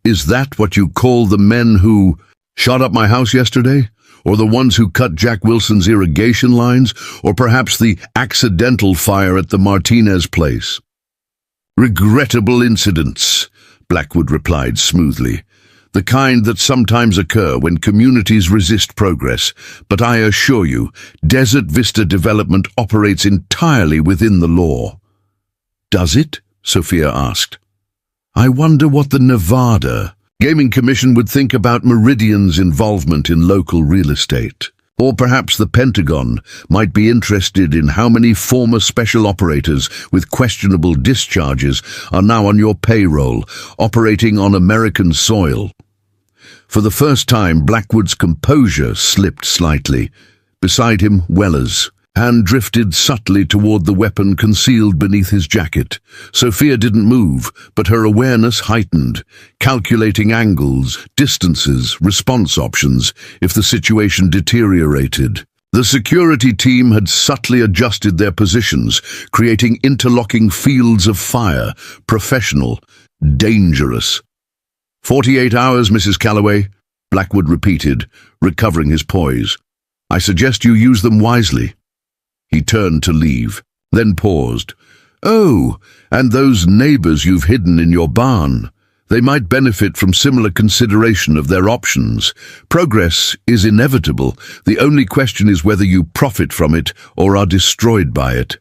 "Is that what you call the men who shot up my house yesterday? Or the ones who cut Jack Wilson's irrigation lines? Or perhaps the accidental fire at the Martinez place?" "Regrettable incidents," Blackwood replied smoothly. "The kind that sometimes occur when communities resist progress. But I assure you, Desert Vista Development operates entirely within the law." "Does it?" Sophia asked. "I wonder what the Nevada Gaming Commission would think about Meridian's involvement in local real estate. Or perhaps the Pentagon might be interested in how many former special operators with questionable discharges are now on your payroll, operating on American soil." For the first time, Blackwood's composure slipped slightly. Beside him, Weller's hand drifted subtly toward the weapon concealed beneath his jacket. Sophia didn't move, but her awareness heightened, calculating angles, distances, response options if the situation deteriorated. The security team had subtly adjusted their positions, creating interlocking fields of fire, professional, dangerous. 48 hours, Mrs. Calloway, Blackwood repeated, recovering his poise. "I suggest you use them wisely." He turned to leave, then paused. "Oh, and those neighbors you've hidden in your barn. They might benefit from similar consideration of their options. Progress is inevitable. The only question is whether you profit from it or are destroyed by it."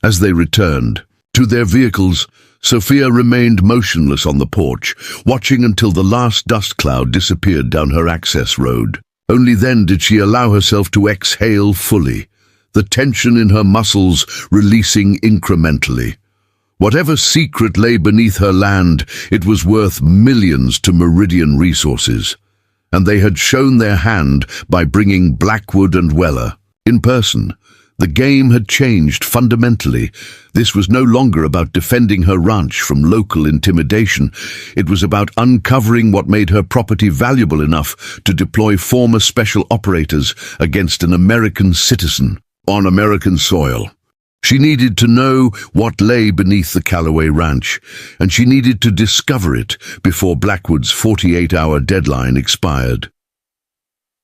As they returned to their vehicles, Sophia remained motionless on the porch, watching until the last dust cloud disappeared down her access road. Only then did she allow herself to exhale fully, the tension in her muscles releasing incrementally. Whatever secret lay beneath her land, it was worth millions to Meridian Resources. and they had shown their hand by bringing Blackwood and Weller in person. The game had changed fundamentally. This was no longer about defending her ranch from local intimidation. It was about uncovering what made her property valuable enough to deploy former special operators against an American citizen on American soil. She needed to know what lay beneath the Calloway ranch, and she needed to discover it before Blackwood's 48-hour deadline expired.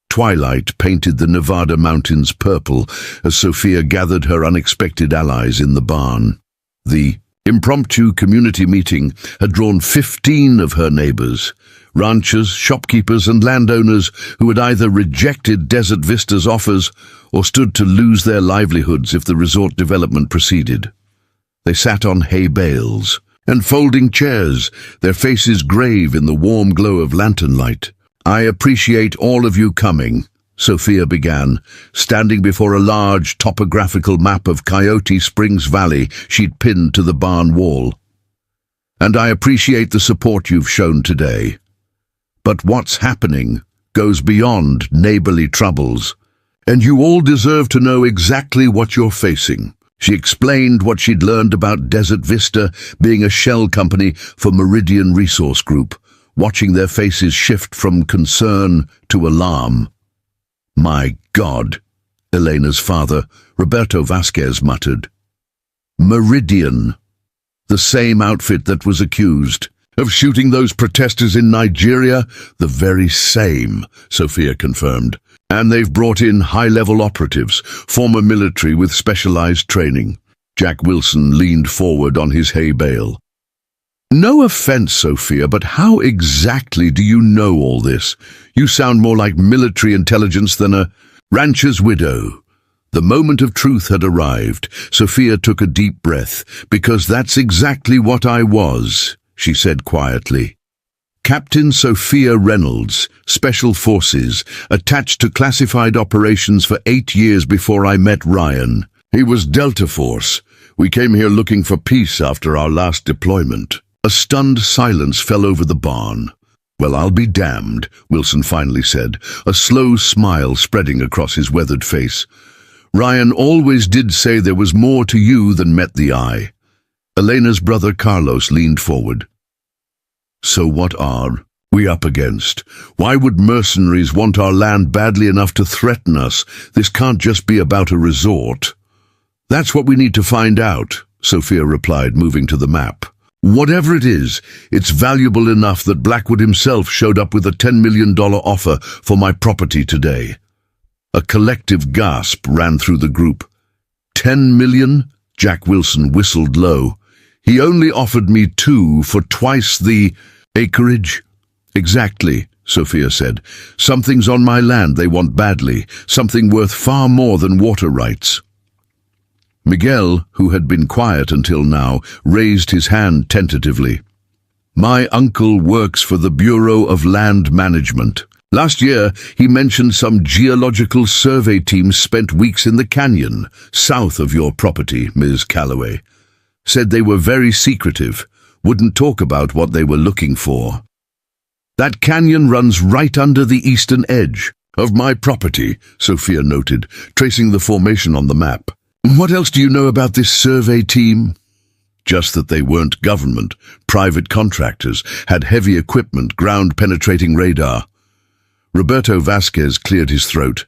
Twilight painted the Nevada mountains purple as Sophia gathered her unexpected allies in the barn. The impromptu community meeting had drawn 15 of her neighbors, ranchers, shopkeepers, and landowners who had either rejected Desert Vista's offers or stood to lose their livelihoods if the resort development proceeded. They sat on hay bales and folding chairs, their faces grave in the warm glow of lantern light. "I appreciate all of you coming," Sophia began, standing before a large topographical map of Coyote Springs Valley she'd pinned to the barn wall. "And I appreciate the support you've shown today. But what's happening goes beyond neighborly troubles, and you all deserve to know exactly what you're facing." She explained what she'd learned about Desert Vista being a shell company for Meridian Resource Group, watching their faces shift from concern to alarm. "My God," Elena's father, Roberto Vasquez, muttered. "Meridian, the same outfit that was accused of shooting those protesters in Nigeria?" "The very same," Sophia confirmed. "And they've brought in high-level operatives, former military with specialized training." Jack Wilson leaned forward on his hay bale. "No offense, Sophia, but how exactly do you know all this? You sound more like military intelligence than a rancher's widow." The moment of truth had arrived. Sophia took a deep breath. "Because that's exactly what I was," she said quietly. "Captain Sophia Reynolds, Special Forces, attached to classified operations for 8 years before I met Ryan. He was Delta Force. We came here looking for peace after our last deployment." A stunned silence fell over the barn. "Well, I'll be damned," Wilson finally said, a slow smile spreading across his weathered face. "Ryan always did say there was more to you than met the eye." Elena's brother Carlos leaned forward. "So what are we up against? Why would mercenaries want our land badly enough to threaten us? This can't just be about a resort." "That's what we need to find out," Sophia replied, moving to the map. "Whatever it is, it's valuable enough that Blackwood himself showed up with a $10 million offer for my property today." A collective gasp ran through the group. "$10 million? Jack Wilson whistled low. "He only offered me 2 for twice the acreage." "Exactly," Sophia said. "Something's on my land they want badly, something worth far more than water rights." Miguel, who had been quiet until now, raised his hand tentatively. "My uncle works for the Bureau of Land Management. Last year, he mentioned some geological survey teams spent weeks in the canyon, south of your property, Ms. Calloway. Said they were very secretive, wouldn't talk about what they were looking for." "That canyon runs right under the eastern edge of my property," Sophia noted, tracing the formation on the map. "What else do you know about this survey team?" "Just that they weren't government, private contractors, had heavy equipment, ground-penetrating radar." Roberto Vasquez cleared his throat.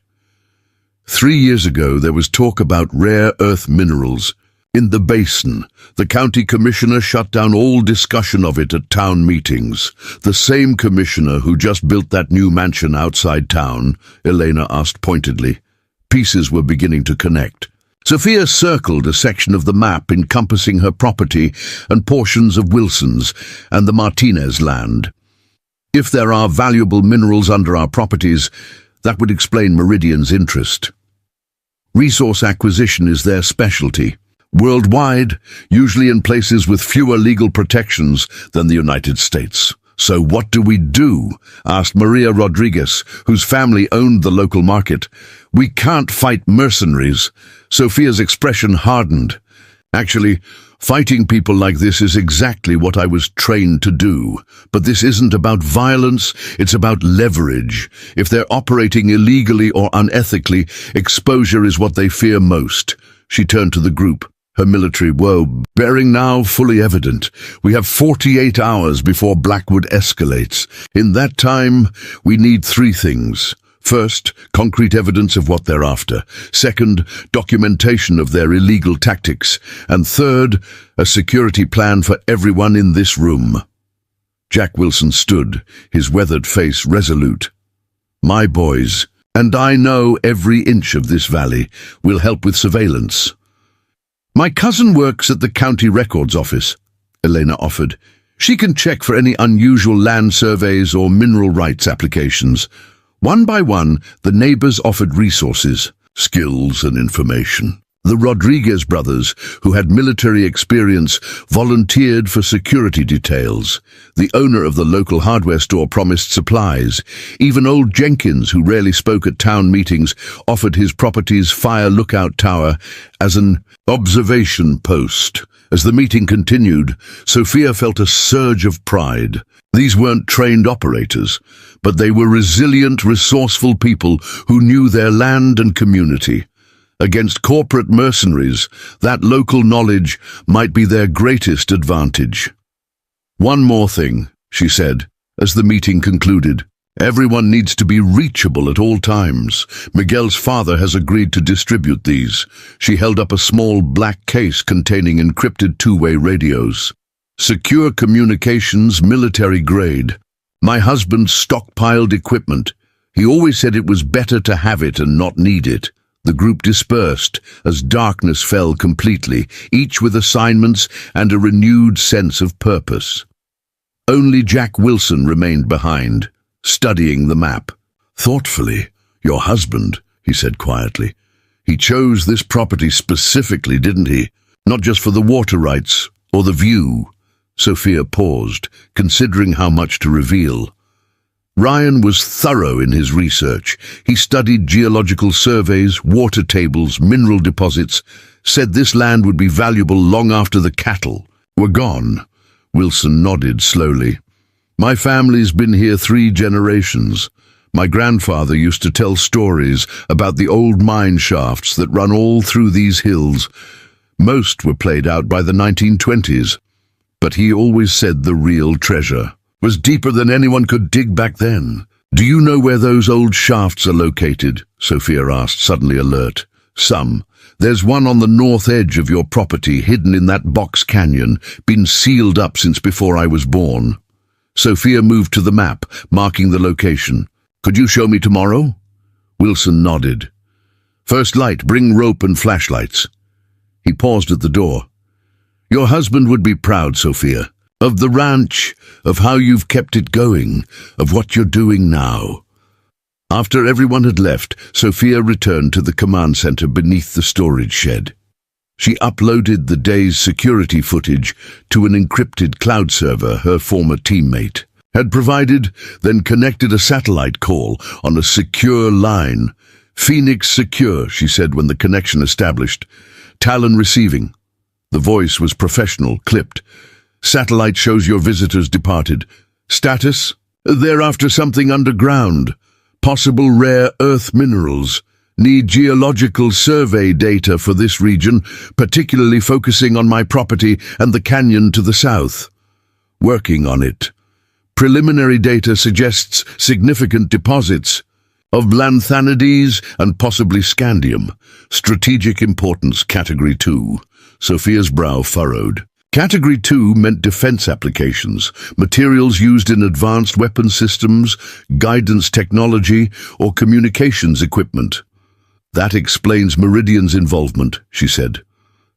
3 years ago, there was talk about rare earth minerals in the basin. The county commissioner shut down all discussion of it at town meetings. "The same commissioner who just built that new mansion outside town?" Elena asked pointedly. Pieces were beginning to connect. Sophia circled a section of the map encompassing her property and portions of Wilson's and the Martinez land. "If there are valuable minerals under our properties, that would explain Meridian's interest. Resource acquisition is their specialty. Worldwide, usually in places with fewer legal protections than the United States." "So what do we do?" asked Maria Rodriguez, whose family owned the local market. "We can't fight mercenaries." Sophia's expression hardened. "Actually, Fighting people like this is exactly what I was trained to do. But this isn't about violence, it's about leverage. If they're operating illegally or unethically, exposure is what they fear most. She turned to the group, her military woe bearing now fully evident. We have 48 hours before Blackwood escalates. In that time, we need 3 things. First, concrete evidence of what they're after. Second, documentation of their illegal tactics. And third, a security plan for everyone in this room. Jack Wilson stood, his weathered face resolute. My boys, and I know every inch of this valley, will help with surveillance. My cousin works at the county records office, Elena offered. She can check for any unusual land surveys or mineral rights applications. One by one, the neighbors offered resources, skills and information. The Rodriguez brothers, who had military experience, volunteered for security details. The owner of the local hardware store promised supplies. Even old Jenkins, who rarely spoke at town meetings, offered his property's fire lookout tower as an observation post. As the meeting continued, Sophia felt a surge of pride. These weren't trained operators, but they were resilient, resourceful people who knew their land and community. Against corporate mercenaries, that local knowledge might be their greatest advantage. One more thing, she said, as the meeting concluded. Everyone needs to be reachable at all times. Miguel's father has agreed to distribute these. She held up a small black case containing encrypted two-way radios. Secure communications, military grade. My husband stockpiled equipment. He always said it was better to have it and not need it. The group dispersed as darkness fell completely, each with assignments and a renewed sense of purpose. Only Jack Wilson remained behind, studying the map. Thoughtfully, your husband, he said quietly. He chose this property specifically, didn't he? Not just for the water rights or the view. Sophia paused, considering how much to reveal. Ryan was thorough in his research. He studied geological surveys, water tables, mineral deposits, said this land would be valuable long after the cattle were gone. Wilson nodded slowly. My family's been here 3 generations. My grandfather used to tell stories about the old mine shafts that run all through these hills. Most were played out by the 1920s. But he always said the real treasure was deeper than anyone could dig back then. Do you know where those old shafts are located? Sophia asked, suddenly alert. Some. There's one on the north edge of your property, hidden in that box canyon, been sealed up since before I was born. Sophia moved to the map, marking the location. Could you show me tomorrow? Wilson nodded. First light, bring rope and flashlights. He paused at the door. Your husband would be proud, Sophia. Of the ranch, of how you've kept it going, of what you're doing now. After everyone had left, Sophia returned to the command center beneath the storage shed. She uploaded the day's security footage to an encrypted cloud server her former teammate had provided, then connected a satellite call on a secure line. Phoenix secure, she said when the connection established. Talon receiving. The voice was professional, clipped. Satellite shows your visitors departed. Status? They're after something underground. Possible rare earth minerals. Need geological survey data for this region, particularly focusing on my property and the canyon to the south. Working on it. Preliminary data suggests significant deposits of lanthanides and possibly scandium. Strategic importance, Category 2. Sophia's brow furrowed. Category 2 meant defense applications, materials used in advanced weapon systems, guidance technology, or communications equipment. That explains Meridian's involvement, she said.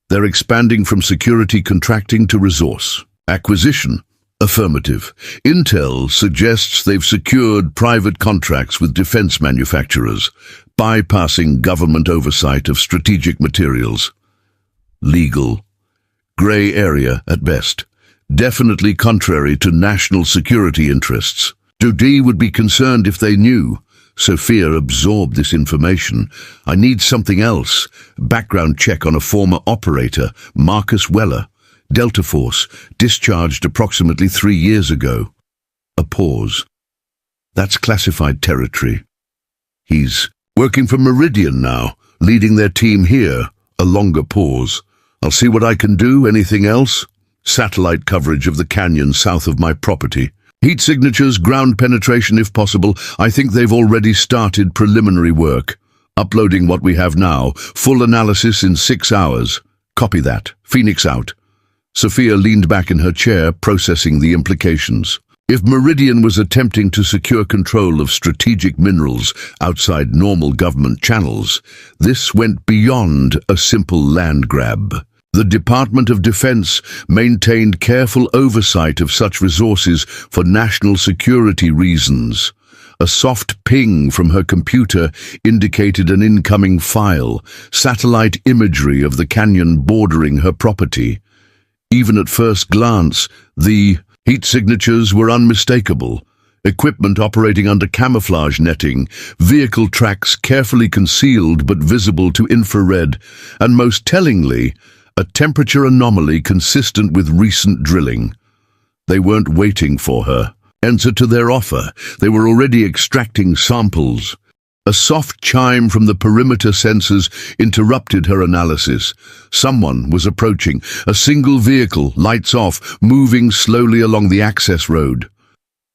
They're expanding from security contracting to resource acquisition. Affirmative. Intel suggests they've secured private contracts with defense manufacturers, bypassing government oversight of strategic materials. Legal. Gray area at best. Definitely contrary to national security interests. Dudi would be concerned if they knew. Sophia absorbed this information. I need something else. Background check on a former operator, Marcus Weller. Delta Force, discharged approximately 3 years ago. A pause. That's classified territory. He's working for Meridian now, leading their team here. A longer pause. I'll see what I can do. Anything else? Satellite coverage of the canyon south of my property. Heat signatures, ground penetration if possible. I think they've already started preliminary work. Uploading what we have now. Full analysis in 6 hours. Copy that. Phoenix out. Sophia leaned back in her chair, processing the implications. If Meridian was attempting to secure control of strategic minerals outside normal government channels, this went beyond a simple land grab. The Department of Defense maintained careful oversight of such resources for national security reasons. A soft ping from her computer indicated an incoming file, satellite imagery of the canyon bordering her property. Even at first glance, the heat signatures were unmistakable. Equipment operating under camouflage netting, vehicle tracks carefully concealed but visible to infrared, and most tellingly, a temperature anomaly consistent with recent drilling. They weren't waiting for her. Answer to their offer. They were already extracting samples. A soft chime from the perimeter sensors interrupted her analysis. Someone was approaching. A single vehicle, lights off, moving slowly along the access road.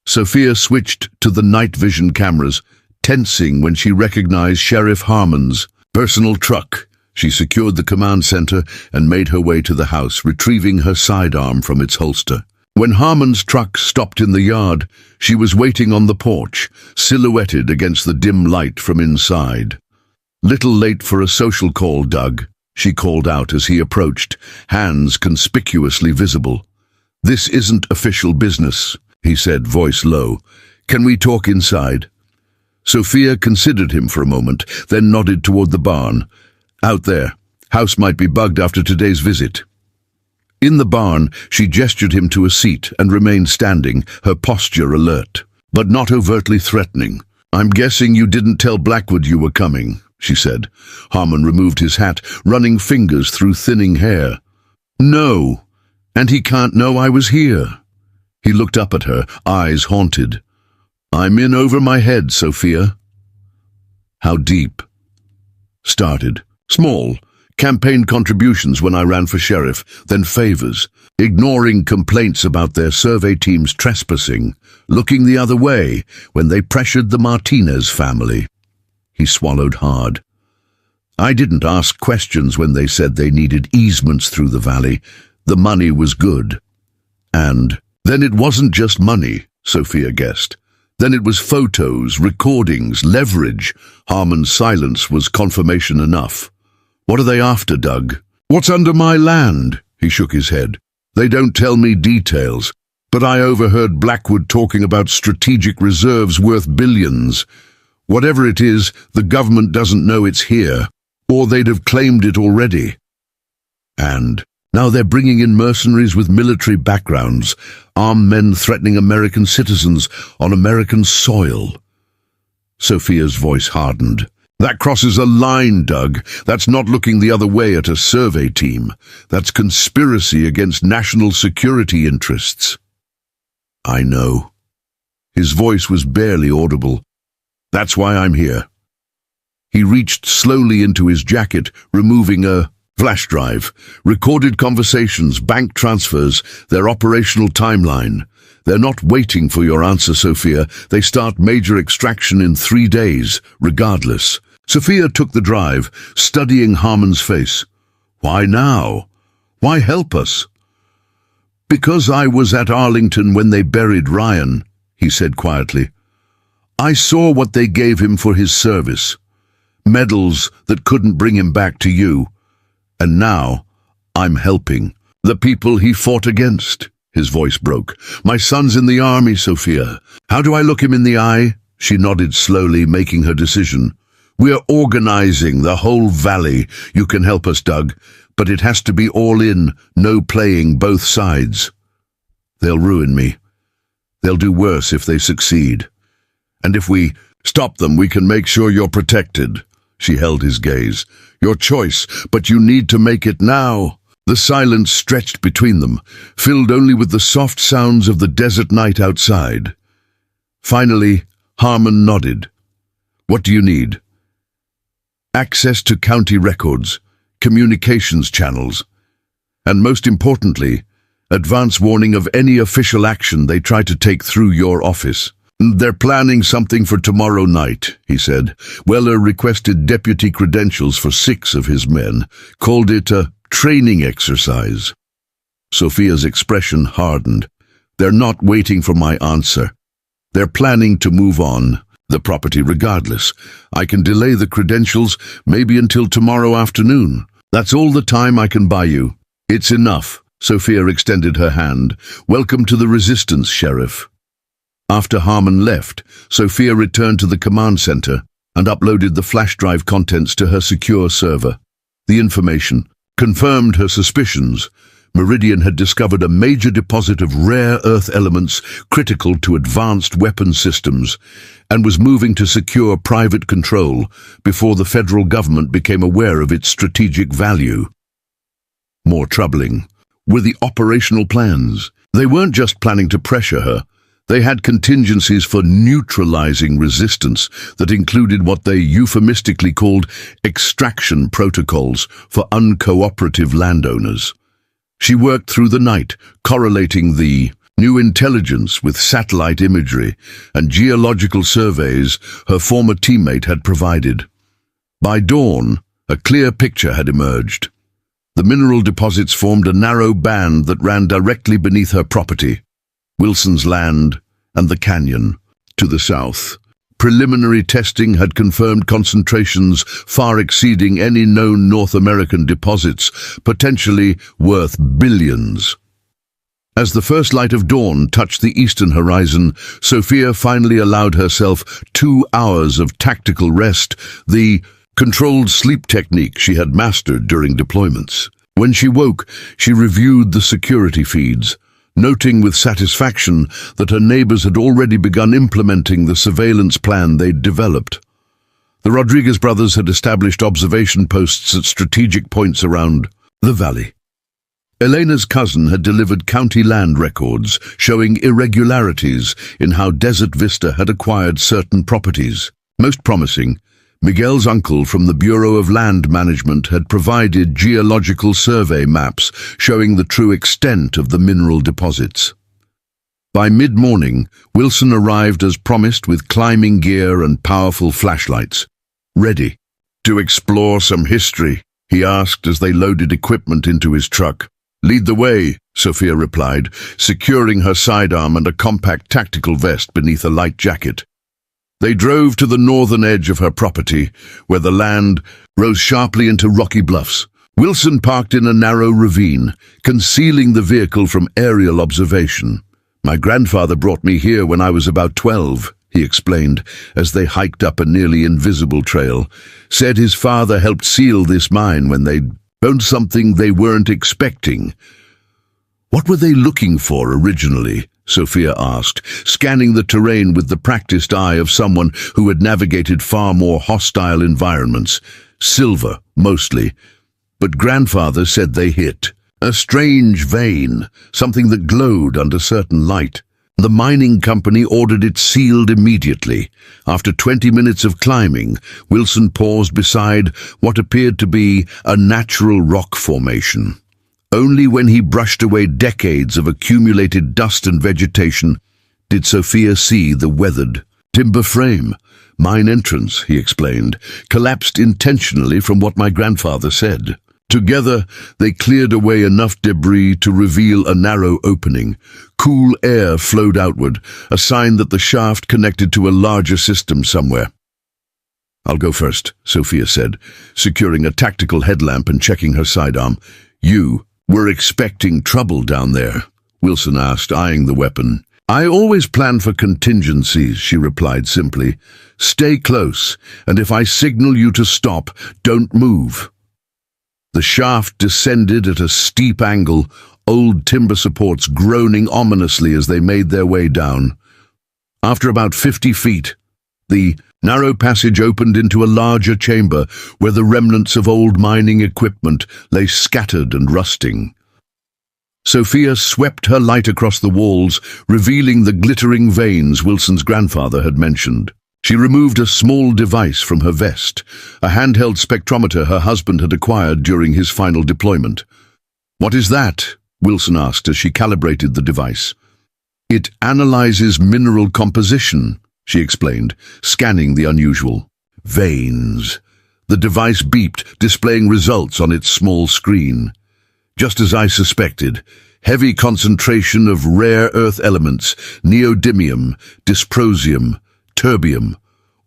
Sophia switched to the night vision cameras, tensing when she recognized Sheriff Harmon's personal truck. She secured the command center and made her way to the house, retrieving her sidearm from its holster. When Harmon's truck stopped in the yard, she was waiting on the porch, silhouetted against the dim light from inside. "Little late for a social call, Doug," she called out as he approached, hands conspicuously visible. "This isn't official business," he said, voice low. "Can we talk inside?" Sophia considered him for a moment, then nodded toward the barn. "Out there. House might be bugged after today's visit." In the barn, she gestured him to a seat and remained standing, her posture alert, but not overtly threatening. "I'm guessing you didn't tell Blackwood you were coming," she said. Harmon removed his hat, running fingers through thinning hair. "No, and he can't know I was here." He looked up at her, eyes haunted. "I'm in over my head, Sophia." "How deep?" "Started. Small. Campaign contributions when I ran for sheriff, then favors, ignoring complaints about their survey team's trespassing, looking the other way when they pressured the Martinez family." He swallowed hard. "I didn't ask questions when they said they needed easements through the valley. The money was good." "And then it wasn't just money," Sophia guessed. "Then it was photos, recordings, leverage." Harmon's silence was confirmation enough. "What are they after, Doug?" "What's under my land?" He shook his head. "They don't tell me details, but I overheard Blackwood talking about strategic reserves worth billions. Whatever it is, the government doesn't know it's here, or they'd have claimed it already. And now they're bringing in mercenaries with military backgrounds, armed men threatening American citizens on American soil." Sophia's voice hardened. "That crosses a line, Doug. That's not looking the other way at a survey team. That's conspiracy against national security interests." "I know." His voice was barely audible. "That's why I'm here." He reached slowly into his jacket, removing a flash drive. Recorded conversations, bank transfers, their operational timeline. "They're not waiting for your answer, Sophia. They start major extraction in 3 days, regardless." Sophia took the drive, studying Harmon's face. "Why now? Why help us?" "Because I was at Arlington when they buried Ryan," he said quietly. "I saw what they gave him for his service. Medals that couldn't bring him back to you. And now, I'm helping the people he fought against." His voice broke. "My son's in the army, Sophia. How do I look him in the eye?" She nodded slowly, making her decision. "We're organizing the whole valley. You can help us, Doug, but it has to be all in, no playing both sides. They'll ruin me. They'll do worse if they succeed. And if we stop them, we can make sure you're protected." She held his gaze. "Your choice, but you need to make it now." The silence stretched between them, filled only with the soft sounds of the desert night outside. Finally, Harmon nodded. "What do you need?" "Access to county records, communications channels, and most importantly, advance warning of any official action they try to take through your office." "They're planning something for tomorrow night," he said. Weller requested deputy credentials for 6 of his men, called it a training exercise. Sophia's expression hardened. "They're not waiting for my answer. They're planning to move on the property regardless. I can delay the credentials maybe until tomorrow afternoon. That's all the time I can buy you." "It's enough." Sophia extended her hand. "Welcome to the resistance, Sheriff." After Harmon left, Sophia returned to the command center and uploaded the flash drive contents to her secure server. The information confirmed her suspicions. Meridian had discovered a major deposit of rare earth elements critical to advanced weapon systems and was moving to secure private control before the federal government became aware of its strategic value. More troubling were the operational plans. They weren't just planning to pressure her. They had contingencies for neutralizing resistance that included what they euphemistically called extraction protocols for uncooperative landowners. She worked through the night, correlating the new intelligence with satellite imagery and geological surveys her former teammate had provided. By dawn, a clear picture had emerged. The mineral deposits formed a narrow band that ran directly beneath her property, Wilson's land, and the canyon to the south. Preliminary testing had confirmed concentrations far exceeding any known North American deposits, potentially worth billions. As the first light of dawn touched the eastern horizon, Sophia finally allowed herself 2 hours of tactical rest, the controlled sleep technique she had mastered during deployments. When she woke, she reviewed the security feeds, noting with satisfaction that her neighbors had already begun implementing the surveillance plan they'd developed. The Rodriguez brothers had established observation posts at strategic points around the valley. Elena's cousin had delivered county land records showing irregularities in how Desert Vista had acquired certain properties. Most promising, Miguel's uncle from the Bureau of Land Management had provided geological survey maps showing the true extent of the mineral deposits. By mid-morning, Wilson arrived as promised with climbing gear and powerful flashlights. "Ready to explore some history?" he asked as they loaded equipment into his truck. "Lead the way," Sophia replied, securing her sidearm and a compact tactical vest beneath a light jacket. They drove to the northern edge of her property, where the land rose sharply into rocky bluffs. Wilson parked in a narrow ravine, concealing the vehicle from aerial observation. "My grandfather brought me here when I was about 12, he explained, as they hiked up a nearly invisible trail. "Said his father helped seal this mine when they found something they weren't expecting." "What were they looking for originally?" Sophia asked, scanning the terrain with the practiced eye of someone who had navigated far more hostile environments. "Silver, mostly. But grandfather said they hit a strange vein, something that glowed under certain light. The mining company ordered it sealed immediately. After 20 minutes of climbing, Wilson paused beside what appeared to be a natural rock formation. Only when he brushed away decades of accumulated dust and vegetation did Sophia see the weathered timber frame. "Mine entrance," he explained, "collapsed intentionally from what my grandfather said." Together, they cleared away enough debris to reveal a narrow opening. Cool air flowed outward, a sign that the shaft connected to a larger system somewhere. "I'll go first," Sophia said, securing a tactical headlamp and checking her sidearm. "You were expecting trouble down there?" Wilson asked, eyeing the weapon. "I always plan for contingencies," she replied simply. "Stay close, and if I signal you to stop, don't move." The shaft descended at a steep angle, old timber supports groaning ominously as they made their way down. After about 50 feet, the Narrow passage opened into a larger chamber where the remnants of old mining equipment lay scattered and rusting. Sophia swept her light across the walls, revealing the glittering veins Wilson's grandfather had mentioned. She removed a small device from her vest, a handheld spectrometer her husband had acquired during his final deployment. "What is that?" Wilson asked as she calibrated the device. "It analyzes mineral composition," she explained, scanning the unusual. "Veins." The device beeped, displaying results on its small screen. "Just as I suspected. Heavy concentration of rare earth elements, neodymium, dysprosium, terbium,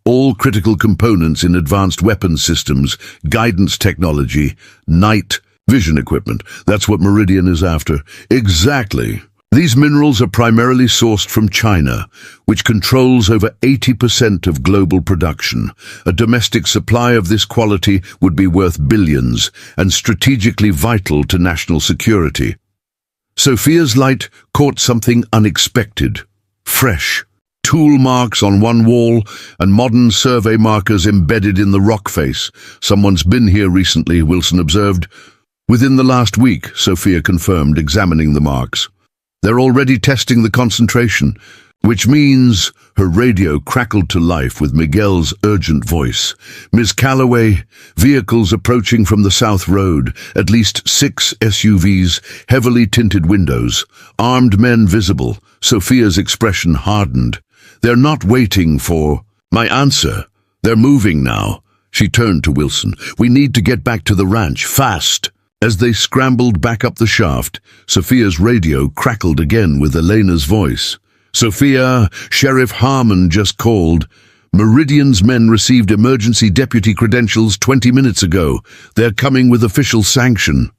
all critical components in advanced weapons systems, guidance technology, night vision equipment. That's what Meridian is after." "Exactly. These minerals are primarily sourced from China, which controls over 80% of global production. A domestic supply of this quality would be worth billions and strategically vital to national security." Sophia's light caught something unexpected. Fresh. Tool marks on one wall and modern survey markers embedded in the rock face. "Someone's been here recently," Wilson observed. "Within the last week," Sophia confirmed, examining the marks. "They're already testing the concentration, which means..." Her radio crackled to life with Miguel's urgent voice. "Miss Calloway, vehicles approaching from the South Road, at least 6 SUVs, heavily tinted windows, armed men visible." Sophia's expression hardened. "They're not waiting for my answer. They're moving now." She turned to Wilson. "We need to get back to the ranch, fast." As they scrambled back up the shaft, Sophia's radio crackled again with Elena's voice. "Sophia, Sheriff Harmon just called. Meridian's men received emergency deputy credentials 20 minutes ago. They're coming with official sanction."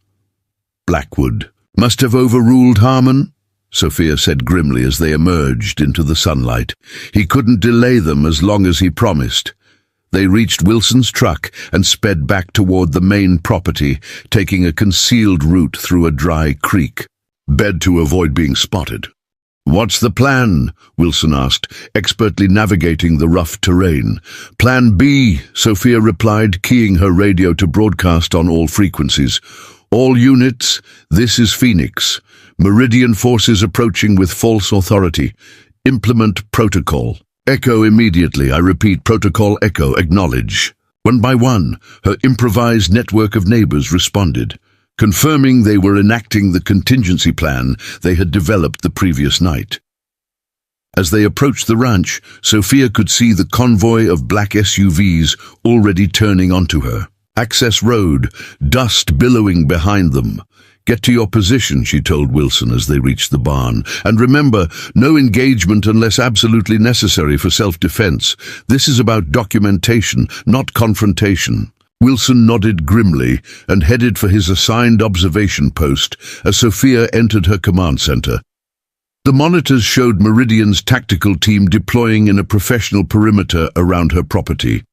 "Blackwood must have overruled Harmon," Sophia said grimly as they emerged into the sunlight. "He couldn't delay them as long as he promised." They reached Wilson's truck and sped back toward the main property, taking a concealed route through a dry creek, bed to avoid being spotted. "What's the plan?" Wilson asked, expertly navigating the rough terrain. "Plan B," Sophia replied, keying her radio to broadcast on all frequencies. "All units, this is Phoenix. Meridian forces approaching with false authority. Implement protocol. Echo immediately. I repeat, protocol echo, acknowledge." One by one, her improvised network of neighbors responded, confirming they were enacting the contingency plan they had developed the previous night. As they approached the ranch, Sophia could see the convoy of black SUVs already turning onto her. Access road, dust billowing behind them. "Get to your position," she told Wilson as they reached the barn. "And remember, no engagement unless absolutely necessary for self-defense. This is about documentation, not confrontation." Wilson nodded grimly and headed for his assigned observation post as Sophia entered her command center. The monitors showed Meridian's tactical team deploying in a professional perimeter around her property.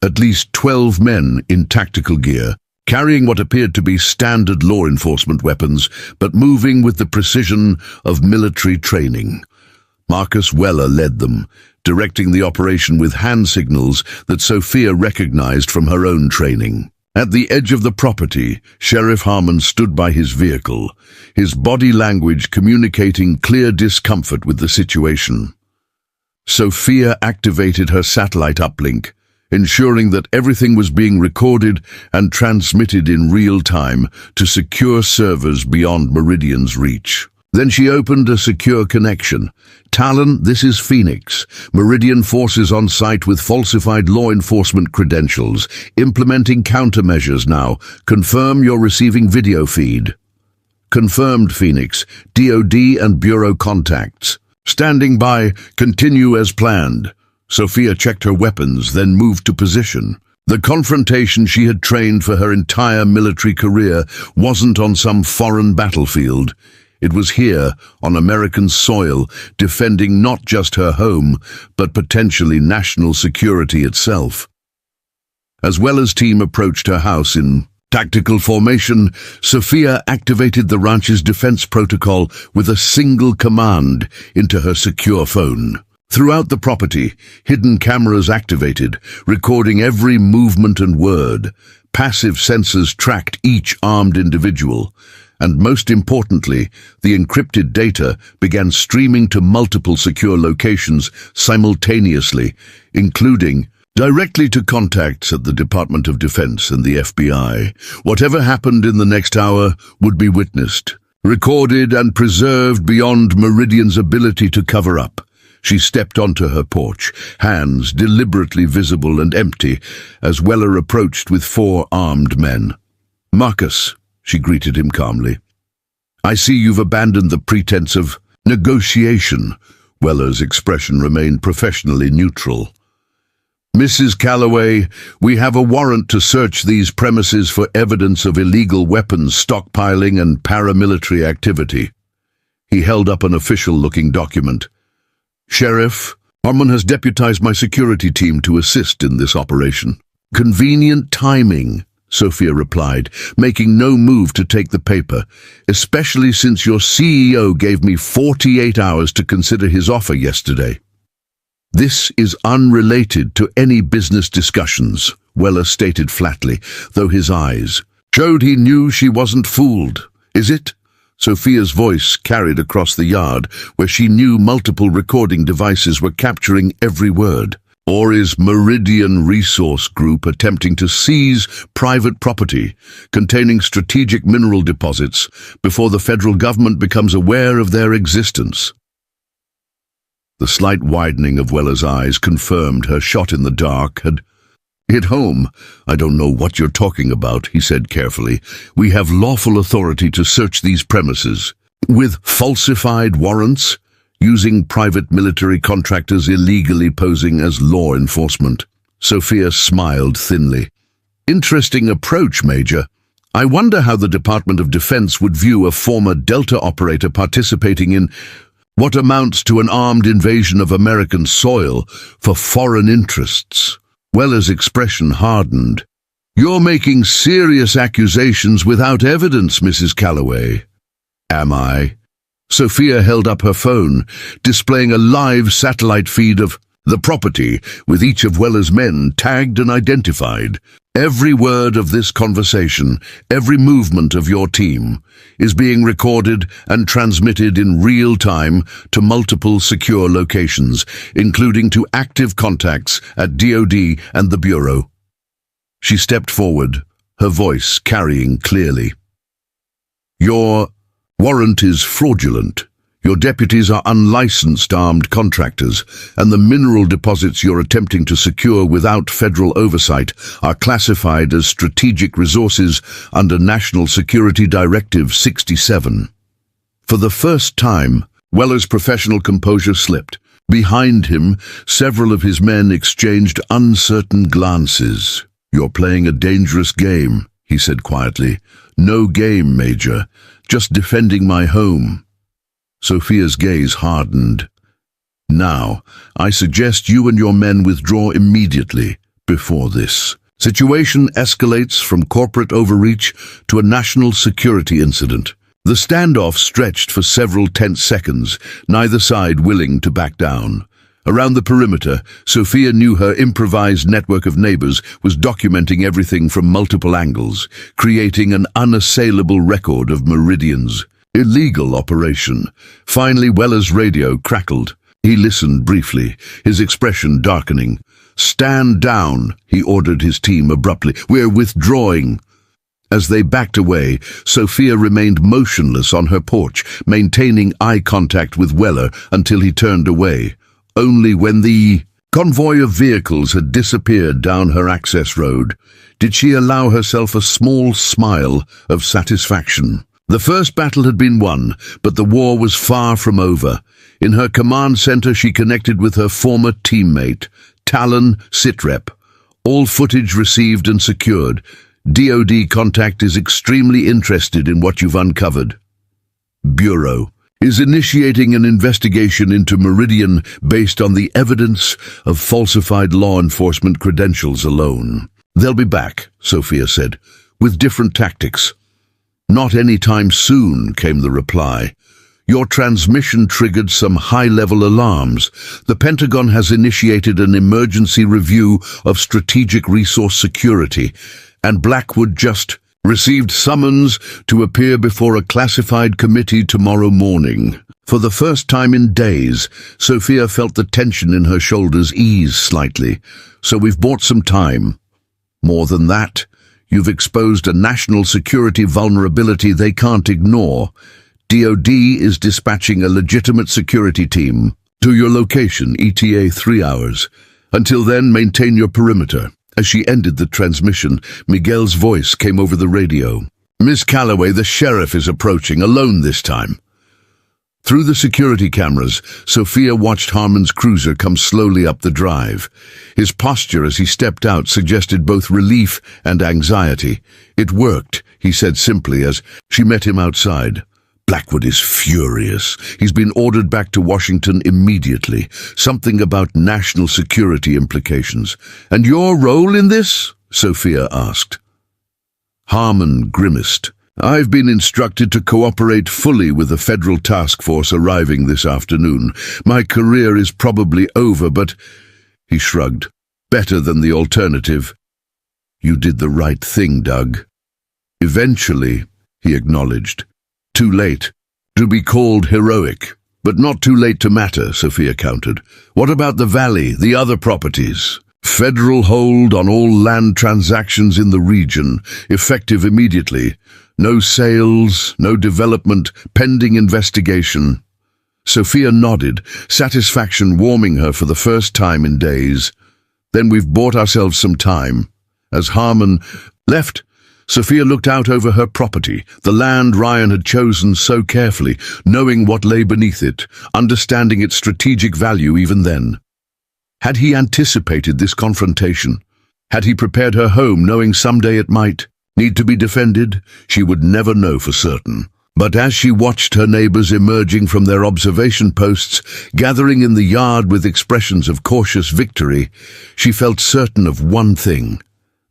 At least 12 men in tactical gear, carrying what appeared to be standard law enforcement weapons, but moving with the precision of military training. Marcus Weller led them, directing the operation with hand signals that Sophia recognized from her own training. At the edge of the property, Sheriff Harmon stood by his vehicle, his body language communicating clear discomfort with the situation. Sophia activated her satellite uplink, ensuring that everything was being recorded and transmitted in real time to secure servers beyond Meridian's reach. Then she opened a secure connection. "Talon, this is Phoenix. Meridian forces on site with falsified law enforcement credentials, implementing countermeasures now. Confirm you're receiving video feed." "Confirmed, Phoenix. DoD and Bureau contacts. Standing by. Continue as planned." Sophia checked her weapons, then moved to position. The confrontation she had trained for her entire military career wasn't on some foreign battlefield. It was here, on American soil, defending not just her home, but potentially national security itself. As Weller's team approached her house in tactical formation, Sophia activated the ranch's defense protocol with a single command into her secure phone. Throughout the property, hidden cameras activated, recording every movement and word. Passive sensors tracked each armed individual. And most importantly, the encrypted data began streaming to multiple secure locations simultaneously, including directly to contacts at the Department of Defense and the FBI. Whatever happened in the next hour would be witnessed, recorded and preserved beyond Meridian's ability to cover up. She stepped onto her porch, hands deliberately visible and empty, as Weller approached with 4 armed men. "Marcus," she greeted him calmly. "I see you've abandoned the pretense of negotiation." Weller's expression remained professionally neutral. "Mrs. Calloway, we have a warrant to search these premises for evidence of illegal weapons stockpiling and paramilitary activity." He held up an official-looking document. "Sheriff, Harmon has deputized my security team to assist in this operation." "Convenient timing," Sophia replied, making no move to take the paper, "especially since your CEO gave me 48 hours to consider his offer yesterday." "This is unrelated to any business discussions," Weller stated flatly, though his eyes showed he knew she wasn't fooled. "Is it?" Sophia's voice carried across the yard, where she knew multiple recording devices were capturing every word. "Or is Meridian Resource Group attempting to seize private property containing strategic mineral deposits before the federal government becomes aware of their existence?" The slight widening of Weller's eyes confirmed her shot in the dark had hit home. "I don't know what you're talking about," he said carefully. "We have lawful authority to search these premises. With falsified warrants, using private military contractors illegally posing as law enforcement." Sophia smiled thinly. "Interesting approach, Major. I wonder how the Department of Defense would view a former Delta operator participating in what amounts to an armed invasion of American soil for foreign interests." Weller's expression hardened. "You're making serious accusations without evidence, Mrs. Calloway." "Am I?" Sophia held up her phone, displaying a live satellite feed of the property, with each of Weller's men tagged and identified. "Every word of this conversation, every movement of your team, is being recorded and transmitted in real time to multiple secure locations, including to active contacts at DoD and the Bureau." She stepped forward, her voice carrying clearly. "Your warrant is fraudulent. Your deputies are unlicensed armed contractors, and the mineral deposits you're attempting to secure without federal oversight are classified as strategic resources under National Security Directive 67. For the first time, Weller's professional composure slipped. Behind him, several of his men exchanged uncertain glances. "You're playing a dangerous game," he said quietly. "No game, Major. Just defending my home." Sophia's gaze hardened. "Now, I suggest you and your men withdraw immediately before this situation escalates from corporate overreach to a national security incident." The standoff stretched for several tense seconds, neither side willing to back down. Around the perimeter, Sophia knew her improvised network of neighbors was documenting everything from multiple angles, creating an unassailable record of Meridian's illegal operation. Finally, Weller's radio crackled. He listened briefly, his expression darkening. "Stand down," he ordered his team abruptly. "We're withdrawing." As they backed away, Sophia remained motionless on her porch, maintaining eye contact with Weller until he turned away. Only when the convoy of vehicles had disappeared down her access road did she allow herself a small smile of satisfaction. The first battle had been won, but the war was far from over. In her command center, she connected with her former teammate, Talon Sitrep. All footage received and secured. DoD contact is extremely interested in what you've uncovered. Bureau is initiating an investigation into Meridian based on the evidence of falsified law enforcement credentials alone. They'll be back, Sophia said, with different tactics. Not any time soon, came the reply. Your transmission triggered some high-level alarms. The Pentagon has initiated an emergency review of strategic resource security, and Blackwood just received summons to appear before a classified committee tomorrow morning. For the first time in days, Sophia felt the tension in her shoulders ease slightly. So we've bought some time. More than that, you've exposed a national security vulnerability they can't ignore. DoD is dispatching a legitimate security team to your location, ETA 3 hours. Until then, maintain your perimeter. As she ended the transmission, Miguel's voice came over the radio. Miss Calloway, the sheriff is approaching, alone this time. Through the security cameras, Sophia watched Harmon's cruiser come slowly up the drive. His posture as he stepped out suggested both relief and anxiety. It worked, he said simply as she met him outside. Blackwood is furious. He's been ordered back to Washington immediately. Something about national security implications. And your role in this? Sophia asked. Harmon grimaced. I've been instructed to cooperate fully with the federal task force arriving this afternoon. My career is probably over, but... He shrugged. Better than the alternative. You did the right thing, Doug. Eventually, he acknowledged. Too late. To be called heroic. But not too late to matter, Sophia countered. What about the valley, the other properties? Federal hold on all land transactions in the region, effective immediately. No sales, no development, pending investigation. Sophia nodded, satisfaction warming her for the first time in days. Then we've bought ourselves some time. As Harmon left, Sophia looked out over her property, the land Ryan had chosen so carefully, knowing what lay beneath it, understanding its strategic value even then. Had he anticipated this confrontation? Had he prepared her home, knowing someday it might need to be defended? She would never know for certain. But as she watched her neighbors emerging from their observation posts, gathering in the yard with expressions of cautious victory, she felt certain of one thing.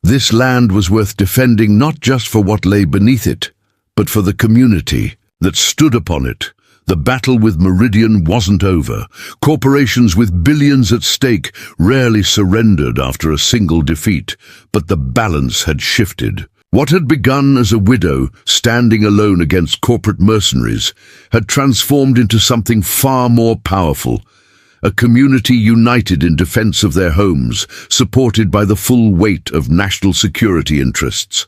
This land was worth defending not just for what lay beneath it, but for the community that stood upon it. The battle with Meridian wasn't over. Corporations with billions at stake rarely surrendered after a single defeat, but the balance had shifted. What had begun as a widow standing alone against corporate mercenaries had transformed into something far more powerful. A community united in defense of their homes, supported by the full weight of national security interests.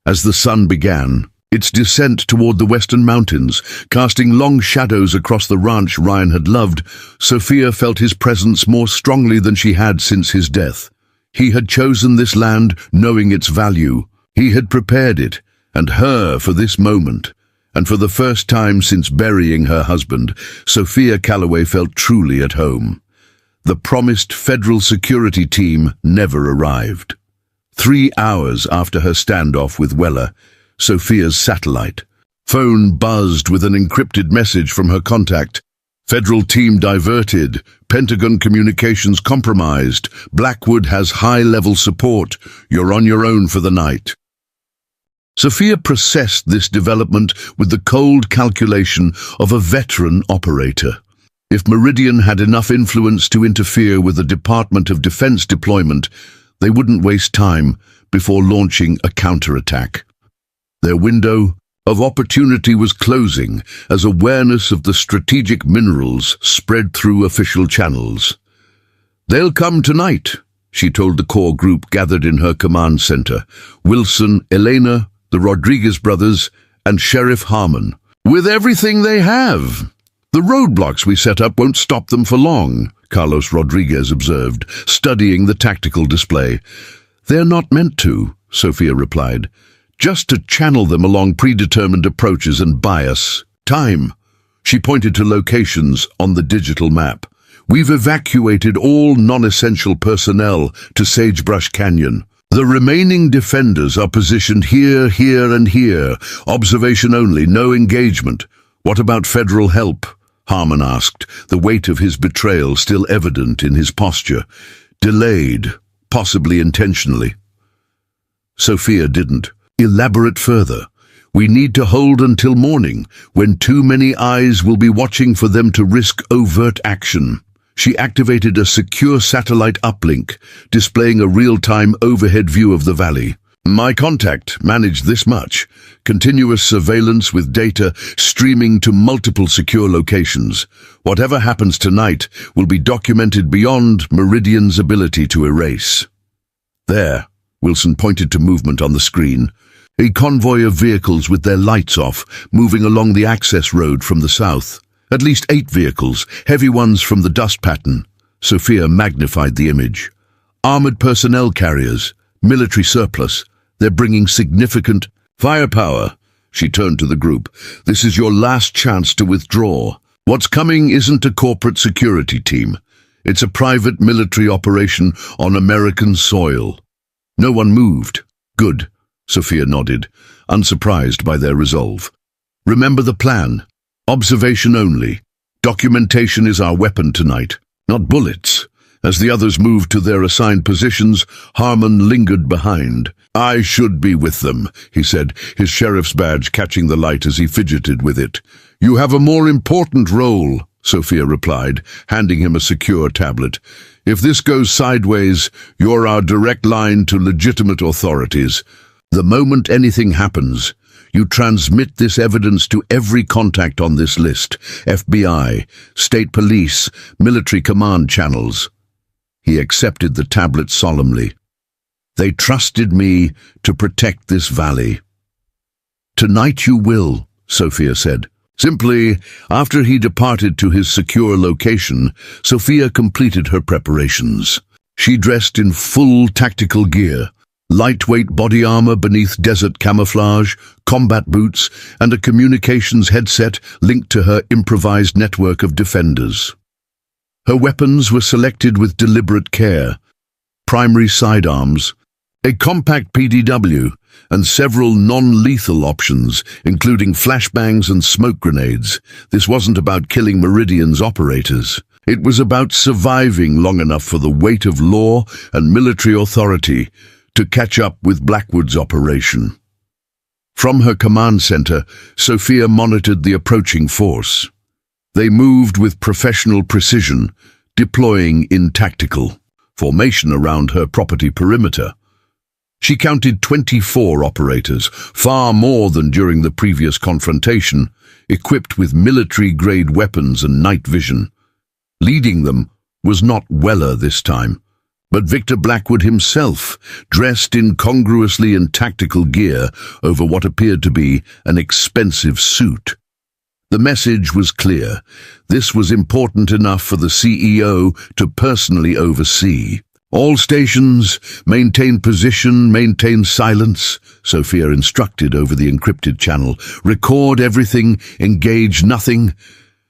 As the sun began its descent toward the western mountains, casting long shadows across the ranch Ryan had loved, Sophia felt his presence more strongly than she had since his death. He had chosen this land knowing its value. He had prepared it, and her for this moment. And for the first time since burying her husband, Sophia Calloway felt truly at home. The promised federal security team never arrived. 3 hours after her standoff with Weller, Sophia's satellite phone buzzed with an encrypted message from her contact. Federal team diverted. Pentagon communications compromised. Blackwood has high-level support. You're on your own for the night. Sophia processed this development with the cold calculation of a veteran operator. If Meridian had enough influence to interfere with the Department of Defense deployment, they wouldn't waste time before launching a counterattack. Their window of opportunity was closing as awareness of the strategic minerals spread through official channels. They'll come tonight, she told the core group gathered in her command center. Wilson, Elena, the Rodriguez brothers, and Sheriff Harmon. With everything they have. The roadblocks we set up won't stop them for long, Carlos Rodriguez observed, studying the tactical display. They're not meant to, Sophia replied. Just to channel them along predetermined approaches and bias. Time. She pointed to locations on the digital map. We've evacuated all non-essential personnel to Sagebrush Canyon. The remaining defenders are positioned here, here, and here. Observation only, no engagement. What about federal help? Harmon asked, the weight of his betrayal still evident in his posture. Delayed, possibly intentionally. Sophia didn't. Elaborate further. We need to hold until morning, when too many eyes will be watching for them to risk overt action. She activated a secure satellite uplink, displaying a real-time overhead view of the valley. My contact managed this much. Continuous surveillance with data streaming to multiple secure locations. Whatever happens tonight will be documented beyond Meridian's ability to erase. There, Wilson pointed to movement on the screen. A convoy of vehicles with their lights off, moving along the access road from the south. At least 8 vehicles, heavy ones from the dust pattern. Sophia magnified the image. Armored personnel carriers, military surplus. They're bringing significant firepower. She turned to the group. This is your last chance to withdraw. What's coming isn't a corporate security team. It's a private military operation on American soil. No one moved. Good, Sophia nodded, unsurprised by their resolve. Remember the plan. Observation only. Documentation is our weapon tonight, not bullets. As the others moved to their assigned positions, Harmon lingered behind. I should be with them, he said, his sheriff's badge catching the light as he fidgeted with it. You have a more important role, Sophia replied, handing him a secure tablet. If this goes sideways, you're our direct line to legitimate authorities. The moment anything happens, you transmit this evidence to every contact on this list, FBI, state police, military command channels. He accepted the tablet solemnly. They trusted me to protect this valley. Tonight you will, Sophia said. Simply, after he departed to his secure location, Sophia completed her preparations. She dressed in full tactical gear, lightweight body armor beneath desert camouflage, combat boots, and a communications headset linked to her improvised network of defenders. Her weapons were selected with deliberate care. Primary sidearms, a compact PDW, and several non-lethal options, including flashbangs and smoke grenades. This wasn't about killing Meridian's operators. It was about surviving long enough for the weight of law and military authority to catch up with Blackwood's operation. From her command center, Sophia monitored the approaching force. They moved with professional precision, deploying in tactical formation around her property perimeter. She counted 24 operators, far more than during the previous confrontation, equipped with military-grade weapons and night vision. Leading them was not Weller this time, but Victor Blackwood himself, dressed incongruously in tactical gear over what appeared to be an expensive suit. The message was clear. This was important enough for the CEO to personally oversee. All stations, maintain position, maintain silence, Sophia instructed over the encrypted channel. Record everything, engage nothing.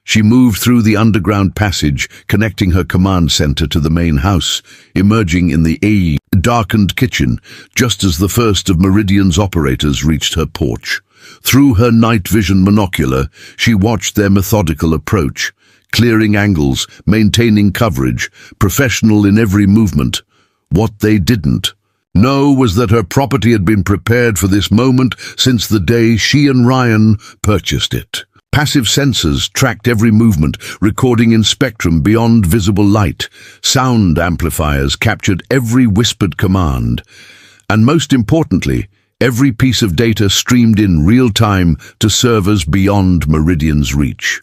She moved through the underground passage, connecting her command center to the main house, emerging in the darkened kitchen, just as the first of Meridian's operators reached her porch. Through her night vision monocular, she watched their methodical approach, clearing angles, maintaining coverage, professional in every movement. What they didn't know was that her property had been prepared for this moment since the day she and Ryan purchased it. Passive sensors tracked every movement, recording in spectrum beyond visible light. Sound amplifiers captured every whispered command. And most importantly, every piece of data streamed in real time to servers beyond Meridian's reach.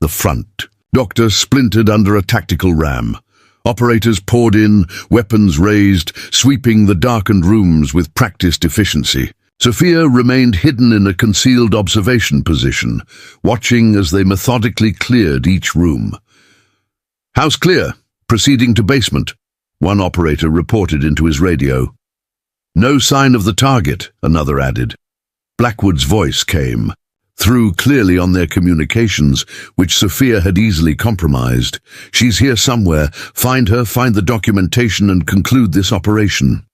The front. Doctor splintered under a tactical ram. Operators poured in, weapons raised, sweeping the darkened rooms with practiced efficiency. Sophia remained hidden in a concealed observation position, watching as they methodically cleared each room. House clear. Proceeding to basement, one operator reported into his radio. No sign of the target, another added. Blackwood's voice came through clearly on their communications, which Sophia had easily compromised. She's here somewhere. Find her, find the documentation, and conclude this operation.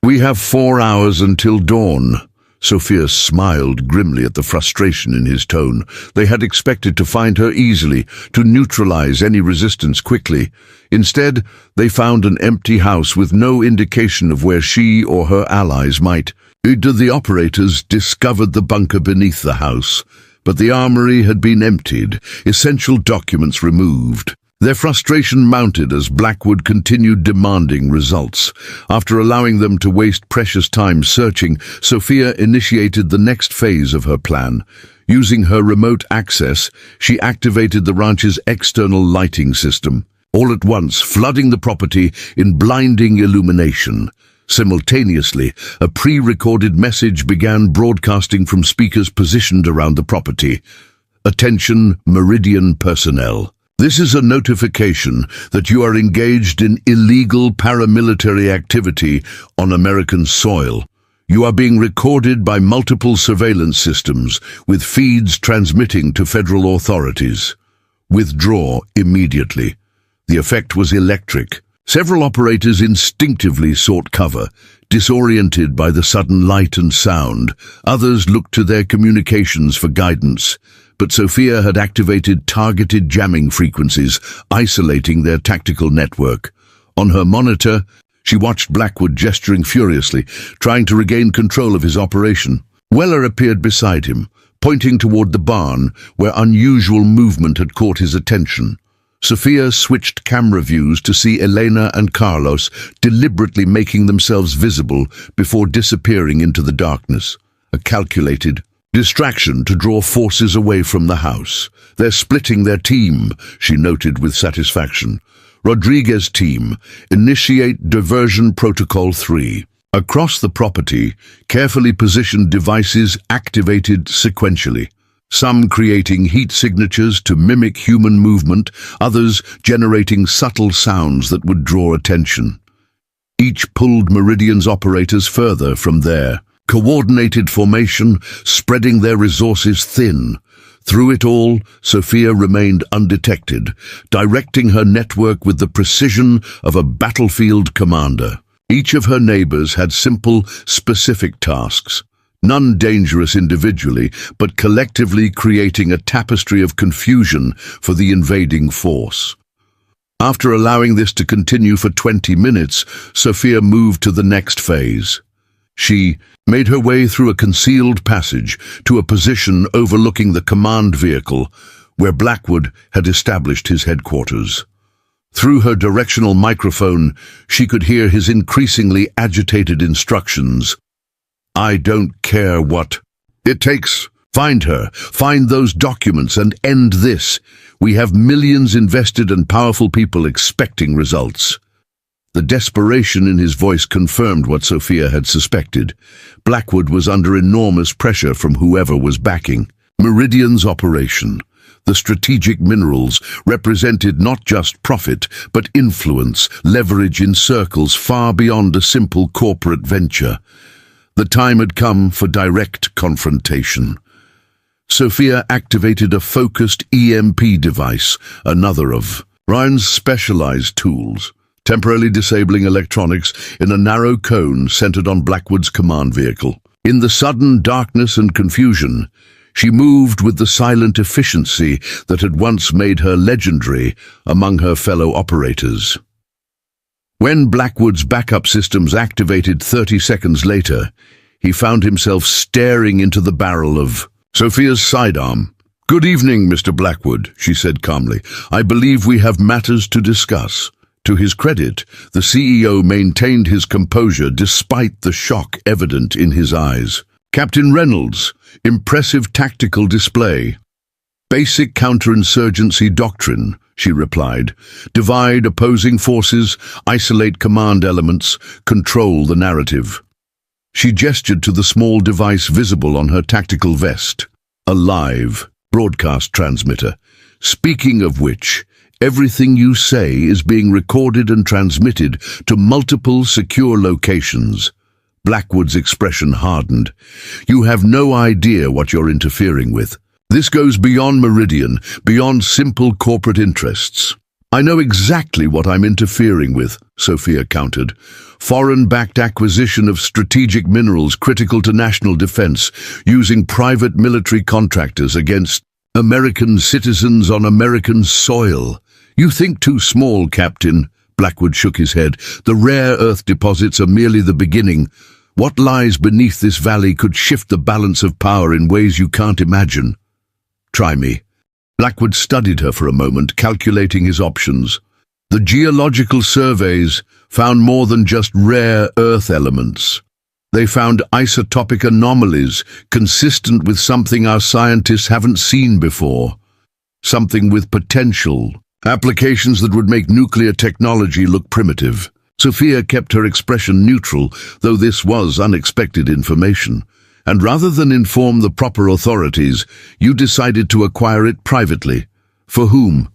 We have 4 hours until dawn. Sophia smiled grimly at the frustration in his tone. They had expected to find her easily, to neutralize any resistance quickly. Instead, they found an empty house with no indication of where she or her allies might. The operators discovered the bunker beneath the house, but the armory had been emptied, essential documents removed. Their frustration mounted as Blackwood continued demanding results. After allowing them to waste precious time searching, Sophia initiated the next phase of her plan. Using her remote access, she activated the ranch's external lighting system, all at once flooding the property in blinding illumination. Simultaneously, a pre-recorded message began broadcasting from speakers positioned around the property. Attention, Meridian personnel. This is a notification that you are engaged in illegal paramilitary activity on American soil. You are being recorded by multiple surveillance systems, with feeds transmitting to federal authorities. Withdraw immediately. The effect was electric. Several operators instinctively sought cover, disoriented by the sudden light and sound. Others looked to their communications for guidance, but Sophia had activated targeted jamming frequencies, isolating their tactical network. On her monitor, she watched Blackwood gesturing furiously, trying to regain control of his operation. Weller appeared beside him, pointing toward the barn, where unusual movement had caught his attention. Sophia switched camera views to see Elena and Carlos deliberately making themselves visible before disappearing into the darkness. A calculated distraction to draw forces away from the house. They're splitting their team, she noted with satisfaction. Rodriguez team, initiate diversion protocol 3. Across the property, carefully positioned devices activated sequentially. Some creating heat signatures to mimic human movement, others generating subtle sounds that would draw attention. Each pulled Meridian's operators further from there. Coordinated formation, spreading their resources thin. Through it all, Sophia remained undetected, directing her network with the precision of a battlefield commander. Each of her neighbors had simple, specific tasks, none dangerous individually, but collectively creating a tapestry of confusion for the invading force. After allowing this to continue for 20 minutes, Sophia moved to the next phase. She made her way through a concealed passage to a position overlooking the command vehicle where Blackwood had established his headquarters. Through her directional microphone, she could hear his increasingly agitated instructions. I don't care what it takes. Find her, find those documents, and end this. We have millions invested and powerful people expecting results. The desperation in his voice confirmed what Sophia had suspected. Blackwood was under enormous pressure from whoever was backing. Meridian's operation, the strategic minerals, represented not just profit, but influence, leverage in circles far beyond a simple corporate venture. The time had come for direct confrontation. Sophia activated a focused EMP device, another of Ryan's specialized tools, temporarily disabling electronics in a narrow cone centered on Blackwood's command vehicle. In the sudden darkness and confusion, she moved with the silent efficiency that had once made her legendary among her fellow operators. When Blackwood's backup systems activated 30 seconds later, he found himself staring into the barrel of Sophia's sidearm. "Good evening, Mr. Blackwood," she said calmly. "I believe we have matters to discuss." To his credit, the CEO maintained his composure despite the shock evident in his eyes. "Captain Reynolds, impressive tactical display." "Basic counterinsurgency doctrine," she replied. "Divide opposing forces, isolate command elements, control the narrative." She gestured to the small device visible on her tactical vest, a live broadcast transmitter. "Speaking of which, everything you say is being recorded and transmitted to multiple secure locations." Blackwood's expression hardened. "You have no idea what you're interfering with. This goes beyond Meridian, beyond simple corporate interests." "I know exactly what I'm interfering with," Sophia countered. "Foreign-backed acquisition of strategic minerals critical to national defense, using private military contractors against American citizens on American soil." "You think too small, Captain." Blackwood shook his head. "The rare earth deposits are merely the beginning. What lies beneath this valley could shift the balance of power in ways you can't imagine. Try me. Blackwood studied her for a moment, calculating his options. The geological surveys found more than just rare earth elements. They found isotopic anomalies consistent with something our scientists haven't seen before. Something with potential. Applications that would make nuclear technology look primitive. Sophia kept her expression neutral, though this was unexpected information. And rather than inform the proper authorities, you decided to acquire it privately. For whom?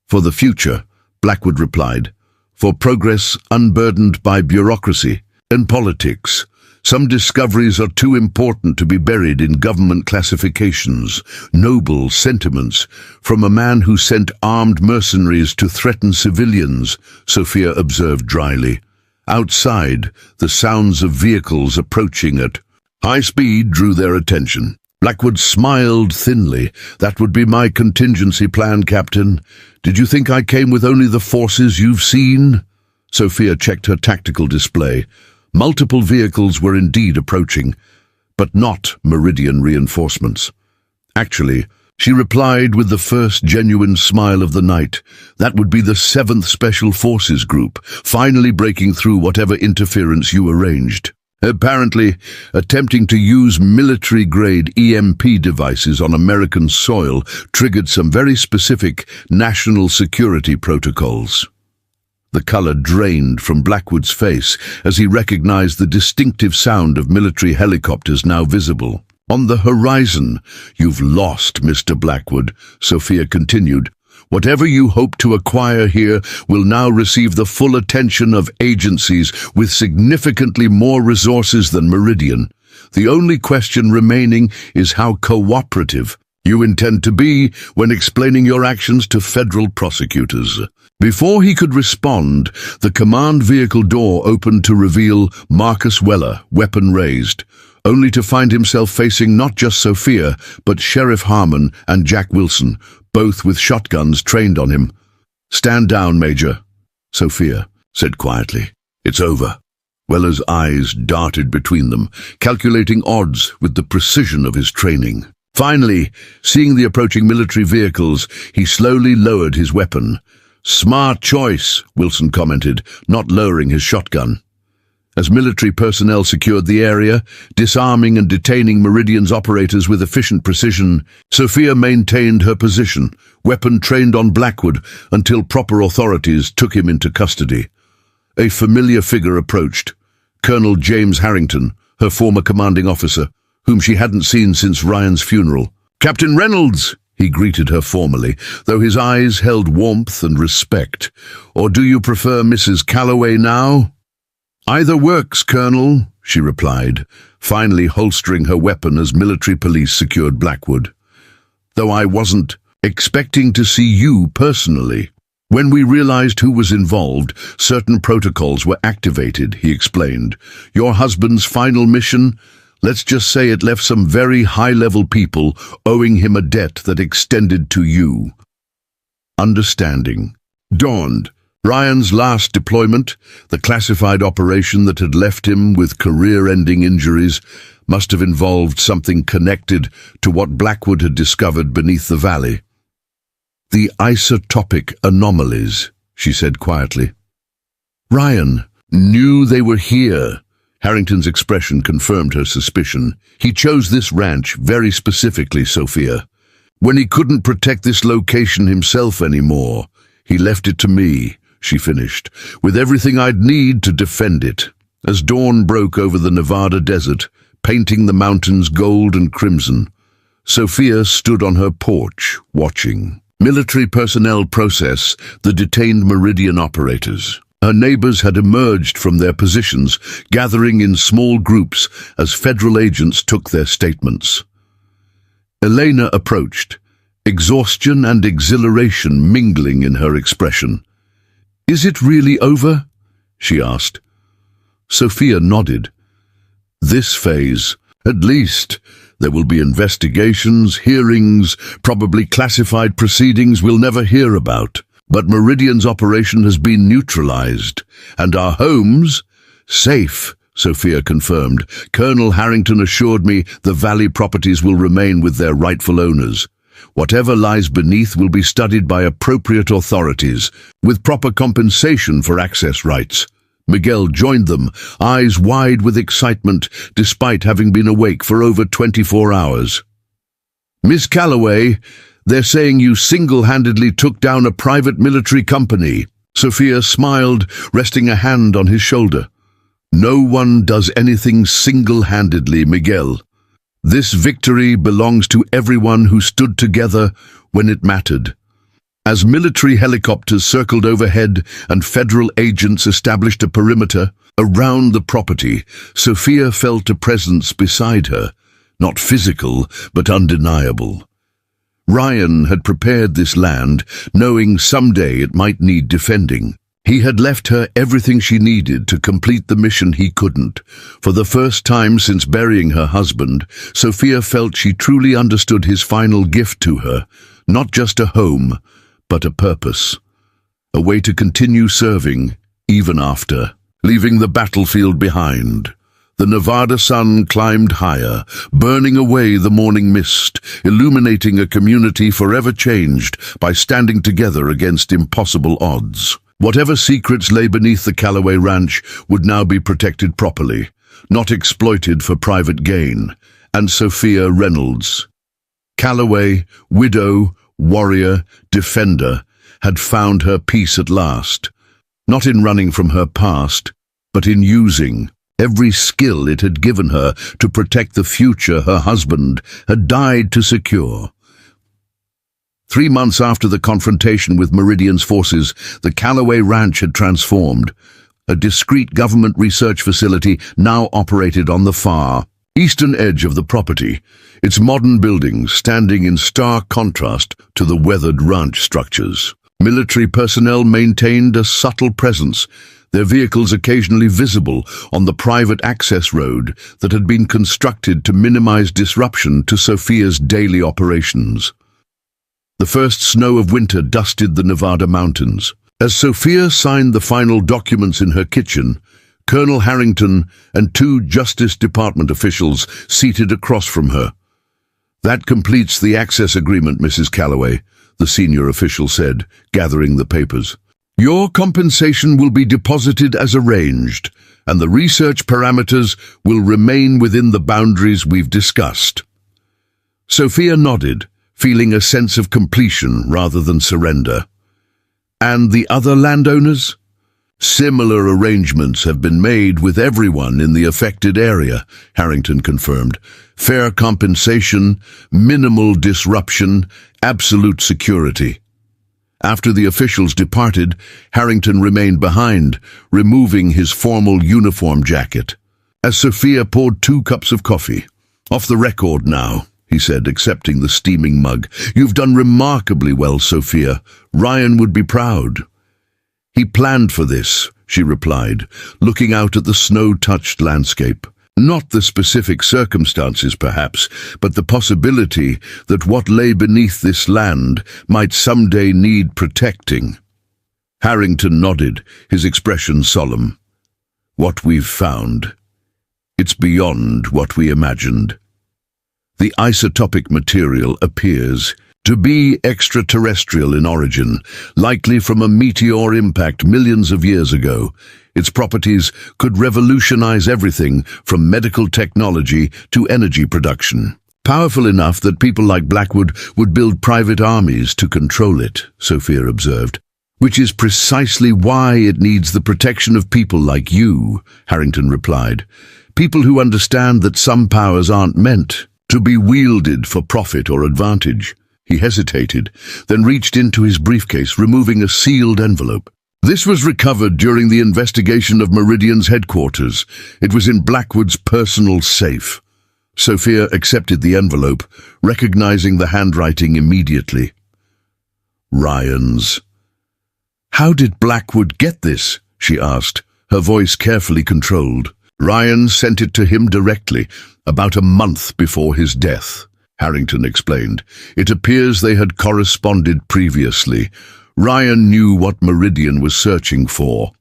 For the future, Blackwood replied. For progress unburdened by bureaucracy and politics. Some discoveries are too important to be buried in government classifications. Noble sentiments from a man who sent armed mercenaries to threaten civilians, Sophia observed dryly. Outside, the sounds of vehicles approaching at high speed drew their attention. Blackwood smiled thinly. That would be my contingency plan, Captain. Did you think I came with only the forces you've seen? Sophia checked her tactical display. Multiple vehicles were indeed approaching, but not Meridian reinforcements. Actually, she replied with the first genuine smile of the night. That would be the 7th Special Forces Group, finally breaking through whatever interference you arranged. Apparently, attempting to use military-grade EMP devices on American soil triggered some very specific national security protocols. The color drained from Blackwood's face as he recognized the distinctive sound of military helicopters now visible. On the horizon, you've lost, Mr. Blackwood, Sophia continued. Whatever you hope to acquire here will now receive the full attention of agencies with significantly more resources than Meridian. The only question remaining is how cooperative you intend to be when explaining your actions to federal prosecutors. Before he could respond, the command vehicle door opened to reveal Marcus Weller, weapon raised, only to find himself facing not just Sophia, but Sheriff Harmon and Jack Wilson, both with shotguns trained on him. "Stand down, Major," Sophia said quietly. "It's over." Weller's eyes darted between them, calculating odds with the precision of his training. Finally, seeing the approaching military vehicles, he slowly lowered his weapon. "Smart choice," Wilson commented, not lowering his shotgun. As military personnel secured the area, disarming and detaining Meridian's operators with efficient precision, Sophia maintained her position, weapon trained on Blackwood, until proper authorities took him into custody. A familiar figure approached, Colonel James Harrington, her former commanding officer, whom she hadn't seen since Ryan's funeral. "Captain Reynolds!" he greeted her formally, though his eyes held warmth and respect. "Or do you prefer Mrs. Calloway now?" "Either works, Colonel," she replied, finally holstering her weapon as military police secured Blackwood. "Though I wasn't expecting to see you personally. When we realized who was involved, certain protocols were activated," he explained. "Your husband's final mission? Let's just say it left some very high-level people owing him a debt that extended to you." Understanding dawned. Ryan's last deployment, the classified operation that had left him with career-ending injuries, must have involved something connected to what Blackwood had discovered beneath the valley. "The isotopic anomalies," she said quietly. "Ryan knew they were here." Harrington's expression confirmed her suspicion. "He chose this ranch very specifically, Sophia. When he couldn't protect this location himself anymore, he left it to me," she finished, "with everything I'd need to defend it." As dawn broke over the Nevada desert, painting the mountains gold and crimson, Sophia stood on her porch, watching. Military personnel process the detained Meridian operators. Her neighbors had emerged from their positions, gathering in small groups as federal agents took their statements. Elena approached, exhaustion and exhilaration mingling in her expression. "Is it really over?" she asked. Sophia nodded. "This phase, at least. There will be investigations, hearings, probably classified proceedings we'll never hear about. But Meridian's operation has been neutralized, and our homes safe," Sophia confirmed. Colonel Harrington assured me the valley properties will remain with their rightful owners. Whatever lies beneath will be studied by appropriate authorities, with proper compensation for access rights. Miguel joined them, eyes wide with excitement, despite having been awake for over 24 hours. Miss Calloway, they're saying you single-handedly took down a private military company. Sophia smiled, resting a hand on his shoulder. No one does anything single-handedly, Miguel. This victory belongs to everyone who stood together when it mattered. As military helicopters circled overhead and federal agents established a perimeter around the property, Sophia felt a presence beside her, not physical but undeniable. Ryan had prepared this land, knowing someday it might need defending. He had left her everything she needed to complete the mission he couldn't. For the first time since burying her husband, Sophia felt she truly understood his final gift to her, not just a home, but a purpose. A way to continue serving, even after. Leaving the battlefield behind, the Nevada sun climbed higher, burning away the morning mist, illuminating a community forever changed by standing together against impossible odds. Whatever secrets lay beneath the Calloway Ranch would now be protected properly, not exploited for private gain. And Sophia Reynolds, Calloway, widow, warrior, defender, had found her peace at last, not in running from her past, but in using every skill it had given her to protect the future her husband had died to secure. 3 months after the confrontation with Meridian's forces, the Calloway Ranch had transformed. A discreet government research facility now operated on the far eastern edge of the property, its modern buildings standing in stark contrast to the weathered ranch structures. Military personnel maintained a subtle presence, their vehicles occasionally visible on the private access road that had been constructed to minimize disruption to Sophia's daily operations. The first snow of winter dusted the Nevada mountains. As Sophia signed the final documents in her kitchen, Colonel Harrington and 2 Justice Department officials seated across from her. "That completes the access agreement, Mrs. Calloway," the senior official said, gathering the papers. "Your compensation will be deposited as arranged, and the research parameters will remain within the boundaries we've discussed." Sophia nodded, feeling a sense of completion rather than surrender. "And the other landowners?" "Similar arrangements have been made with everyone in the affected area," Harrington confirmed. "Fair compensation, minimal disruption, absolute security." After the officials departed, Harrington remained behind, removing his formal uniform jacket. As Sophia poured 2 cups of coffee, "Off the record now," he said, accepting the steaming mug. "You've done remarkably well, Sophia. Ryan would be proud." "He planned for this," she replied, looking out at the snow-touched landscape. Not the specific circumstances, perhaps, but the possibility that what lay beneath this land might someday need protecting. Harrington nodded, his expression solemn. "What we've found. It's beyond what we imagined. The isotopic material appears to be extraterrestrial in origin, likely from a meteor impact millions of years ago. Its properties could revolutionize everything from medical technology to energy production. Powerful enough that people like Blackwood would build private armies to control it," Sophia observed. "Which is precisely why it needs the protection of people like you," Harrington replied. "People who understand that some powers aren't meant to be wielded for profit or advantage." He hesitated, then reached into his briefcase, removing a sealed envelope. "This was recovered during the investigation of Meridian's headquarters. It was in Blackwood's personal safe." Sophia accepted the envelope, recognizing the handwriting immediately. "Ryan's." "How did Blackwood get this?" she asked, her voice carefully controlled. "Ryan sent it to him directly, about a month before his death," Harrington explained. "It appears they had corresponded previously. Ryan knew what Meridian was searching for."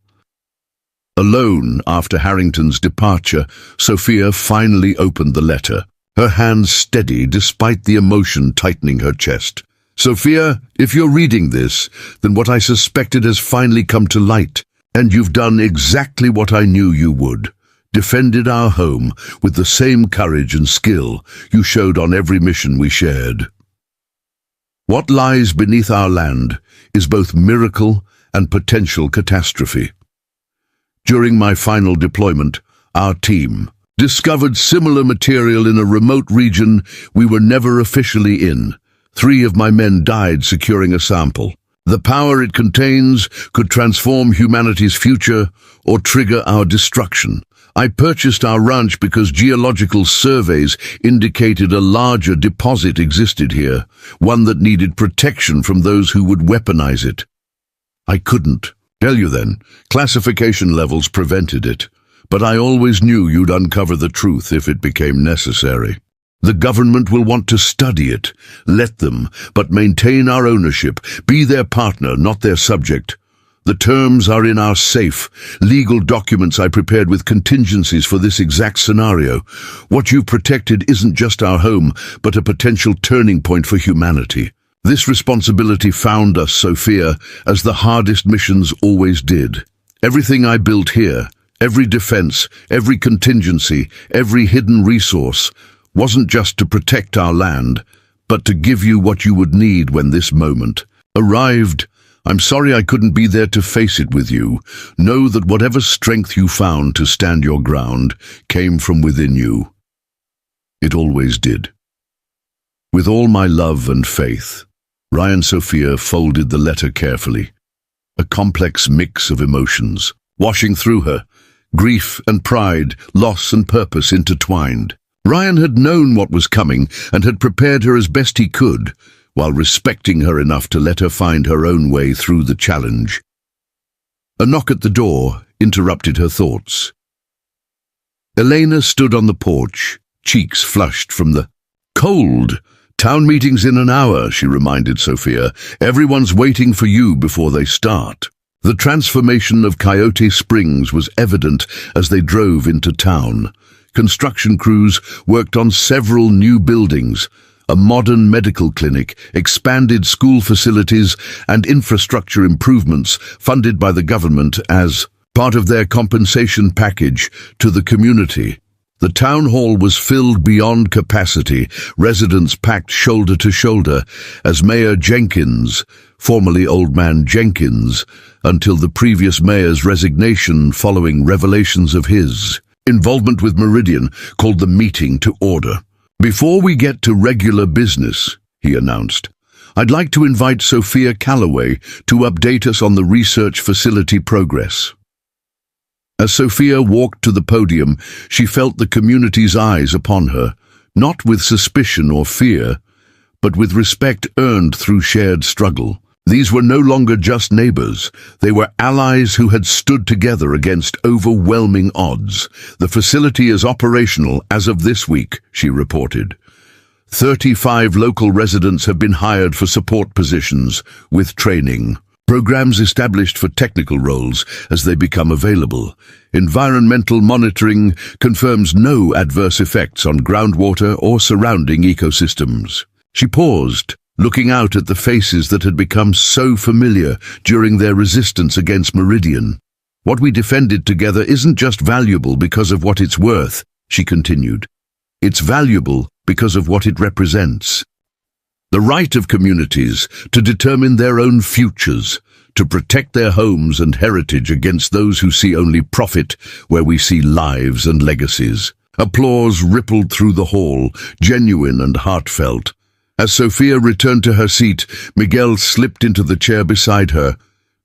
Alone after Harrington's departure, Sophia finally opened the letter, her hands steady despite the emotion tightening her chest. "Sophia, if you're reading this, then what I suspected has finally come to light, and you've done exactly what I knew you would. Defended our home with the same courage and skill you showed on every mission we shared. What lies beneath our land is both miracle and potential catastrophe. During my final deployment, our team discovered similar material in a remote region we were never officially in. 3 of my men died securing a sample. The power it contains could transform humanity's future or trigger our destruction. I purchased our ranch because geological surveys indicated a larger deposit existed here, one that needed protection from those who would weaponize it. I couldn't tell you then. Classification levels prevented it, but I always knew you'd uncover the truth if it became necessary. The government will want to study it. Let them, but maintain our ownership. Be their partner, not their subject. The terms are in our safe, legal documents I prepared with contingencies for this exact scenario. What you've protected isn't just our home, but a potential turning point for humanity. This responsibility found us, Sophia, as the hardest missions always did. Everything I built here, every defense, every contingency, every hidden resource, wasn't just to protect our land, but to give you what you would need when this moment arrived. I'm sorry I couldn't be there to face it with you. Know that whatever strength you found to stand your ground came from within you. It always did. With all my love and faith, Ryan Sophia folded the letter carefully. A complex mix of emotions, washing through her, grief and pride, loss and purpose intertwined. Ryan had known what was coming and had prepared her as best he could, while respecting her enough to let her find her own way through the challenge. A knock at the door interrupted her thoughts. Elena stood on the porch, cheeks flushed from the cold. "Town meeting's in an hour," she reminded Sophia. "Everyone's waiting for you before they start." The transformation of Coyote Springs was evident as they drove into town. Construction crews worked on several new buildings, a modern medical clinic, expanded school facilities, and infrastructure improvements funded by the government as part of their compensation package to the community. The town hall was filled beyond capacity, residents packed shoulder to shoulder, as Mayor Jenkins, formerly Old Man Jenkins, until the previous mayor's resignation following revelations of his involvement with Meridian, called the meeting to order. "Before we get to regular business," he announced, "I'd like to invite Sophia Calloway to update us on the research facility progress." As Sophia walked to the podium, she felt the community's eyes upon her, not with suspicion or fear, but with respect earned through shared struggle. These were no longer just neighbors. They were allies who had stood together against overwhelming odds. "The facility is operational as of this week," she reported. 35 local residents have been hired for support positions, with training. Programs established for technical roles as they become available. Environmental monitoring confirms no adverse effects on groundwater or surrounding ecosystems. She paused, looking out at the faces that had become so familiar during their resistance against Meridian. "What we defended together isn't just valuable because of what it's worth," she continued. "It's valuable because of what it represents. The right of communities to determine their own futures, to protect their homes and heritage against those who see only profit where we see lives and legacies." Applause rippled through the hall, genuine and heartfelt. As Sophia returned to her seat, Miguel slipped into the chair beside her,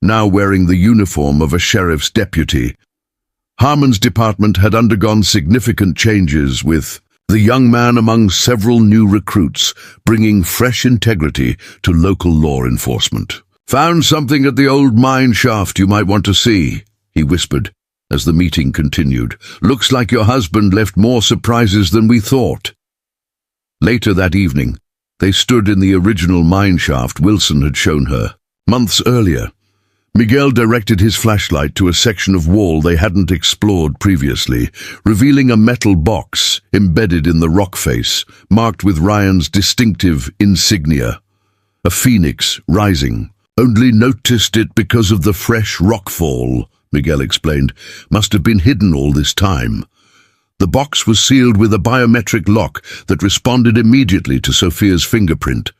now wearing the uniform of a sheriff's deputy. Harmon's department had undergone significant changes, with the young man among several new recruits, bringing fresh integrity to local law enforcement. "Found something at the old mine shaft you might want to see," he whispered as the meeting continued. "Looks like your husband left more surprises than we thought." Later that evening, they stood in the original mine shaft Wilson had shown her months earlier. Miguel directed his flashlight to a section of wall they hadn't explored previously, revealing a metal box embedded in the rock face, marked with Ryan's distinctive insignia. A phoenix rising. "Only noticed it because of the fresh rockfall," Miguel explained. "Must have been hidden all this time." The box was sealed with a biometric lock that responded immediately to Sophia's fingerprint.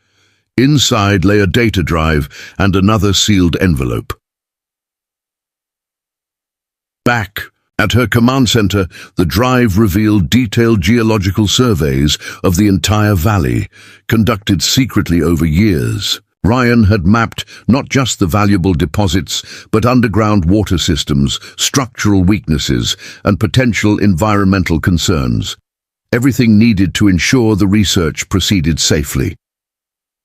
Inside lay a data drive and another sealed envelope. Back at her command center, the drive revealed detailed geological surveys of the entire valley, conducted secretly over years. Ryan had mapped not just the valuable deposits, but underground water systems, structural weaknesses, and potential environmental concerns. Everything needed to ensure the research proceeded safely.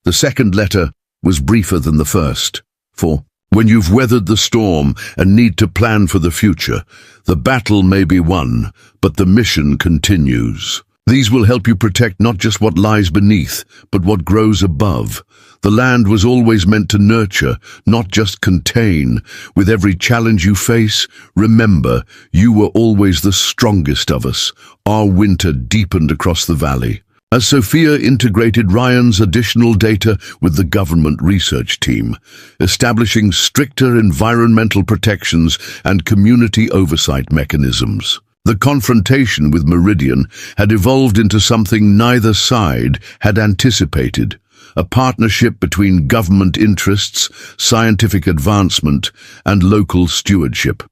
The second letter was briefer than the first. For when you've weathered the storm and need to plan for the future, the battle may be won, but the mission continues. These will help you protect not just what lies beneath, but what grows above. The land was always meant to nurture, not just contain. With every challenge you face, remember, you were always the strongest of us. Our winter deepened across the valley. As Sophia integrated Ryan's additional data with the government research team, establishing stricter environmental protections and community oversight mechanisms. The confrontation with Meridian had evolved into something neither side had anticipated, a partnership between government interests, scientific advancement, and local stewardship.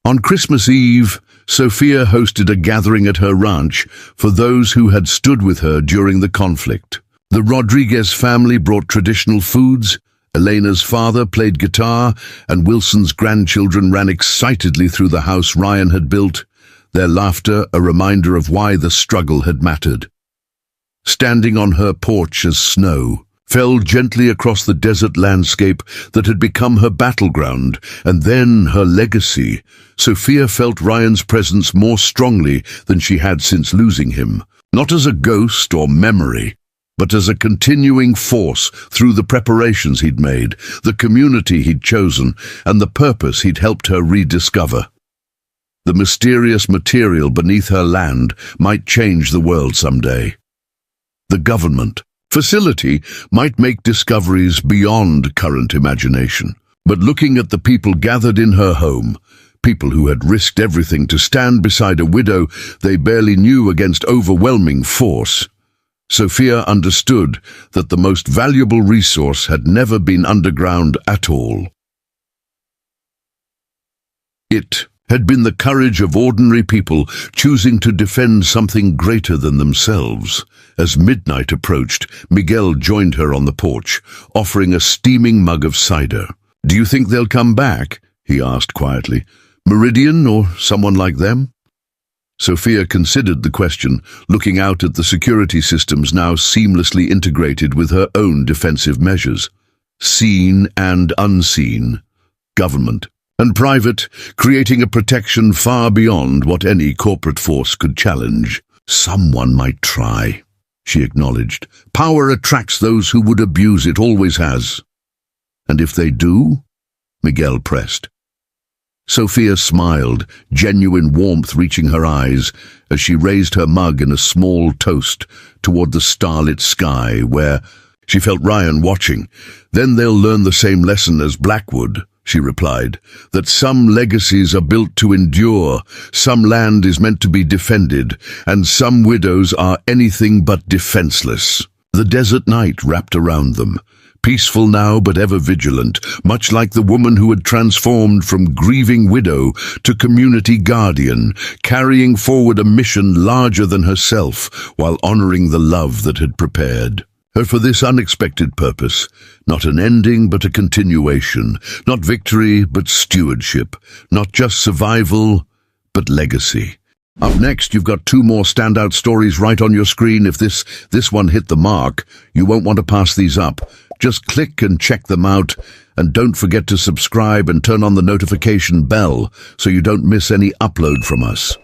On Christmas Eve, Sophia hosted a gathering at her ranch for those who had stood with her during the conflict. The Rodriguez family brought traditional foods, Elena's father played guitar, and Wilson's grandchildren ran excitedly through the house Ryan had built, their laughter a reminder of why the struggle had mattered. Standing on her porch as snow fell gently across the desert landscape that had become her battleground, and then her legacy, Sophia felt Ryan's presence more strongly than she had since losing him, not as a ghost or memory, but as a continuing force through the preparations he'd made, the community he'd chosen, and the purpose he'd helped her rediscover. The mysterious material beneath her land might change the world someday. The government facility might make discoveries beyond current imagination, but looking at the people gathered in her home, people who had risked everything to stand beside a widow they barely knew against overwhelming force, Sophia understood that the most valuable resource had never been underground at all. It had been the courage of ordinary people choosing to defend something greater than themselves. As midnight approached, Miguel joined her on the porch, offering a steaming mug of cider. "Do you think they'll come back?" he asked quietly. "Meridian or someone like them?" Sophia considered the question, looking out at the security systems now seamlessly integrated with her own defensive measures. Seen and unseen. Government and private, creating a protection far beyond what any corporate force could challenge. "Someone might try," she acknowledged. "Power attracts those who would abuse it, always has." "And if they do?" Miguel pressed. Sophia smiled, genuine warmth reaching her eyes, as she raised her mug in a small toast toward the starlit sky where she felt Ryan watching. "Then they'll learn the same lesson as Blackwood," she replied, "that some legacies are built to endure, some land is meant to be defended, and some widows are anything but defenseless." The desert night wrapped around them, peaceful now but ever vigilant, much like the woman who had transformed from grieving widow to community guardian, carrying forward a mission larger than herself while honoring the love that had prepared her for this unexpected purpose. Not an ending, but a continuation. Not victory, but stewardship. Not just survival, but legacy. Up next, you've got 2 more standout stories right on your screen. If this one hit the mark, you won't want to pass these up. Just click and check them out. And don't forget to subscribe and turn on the notification bell so you don't miss any upload from us.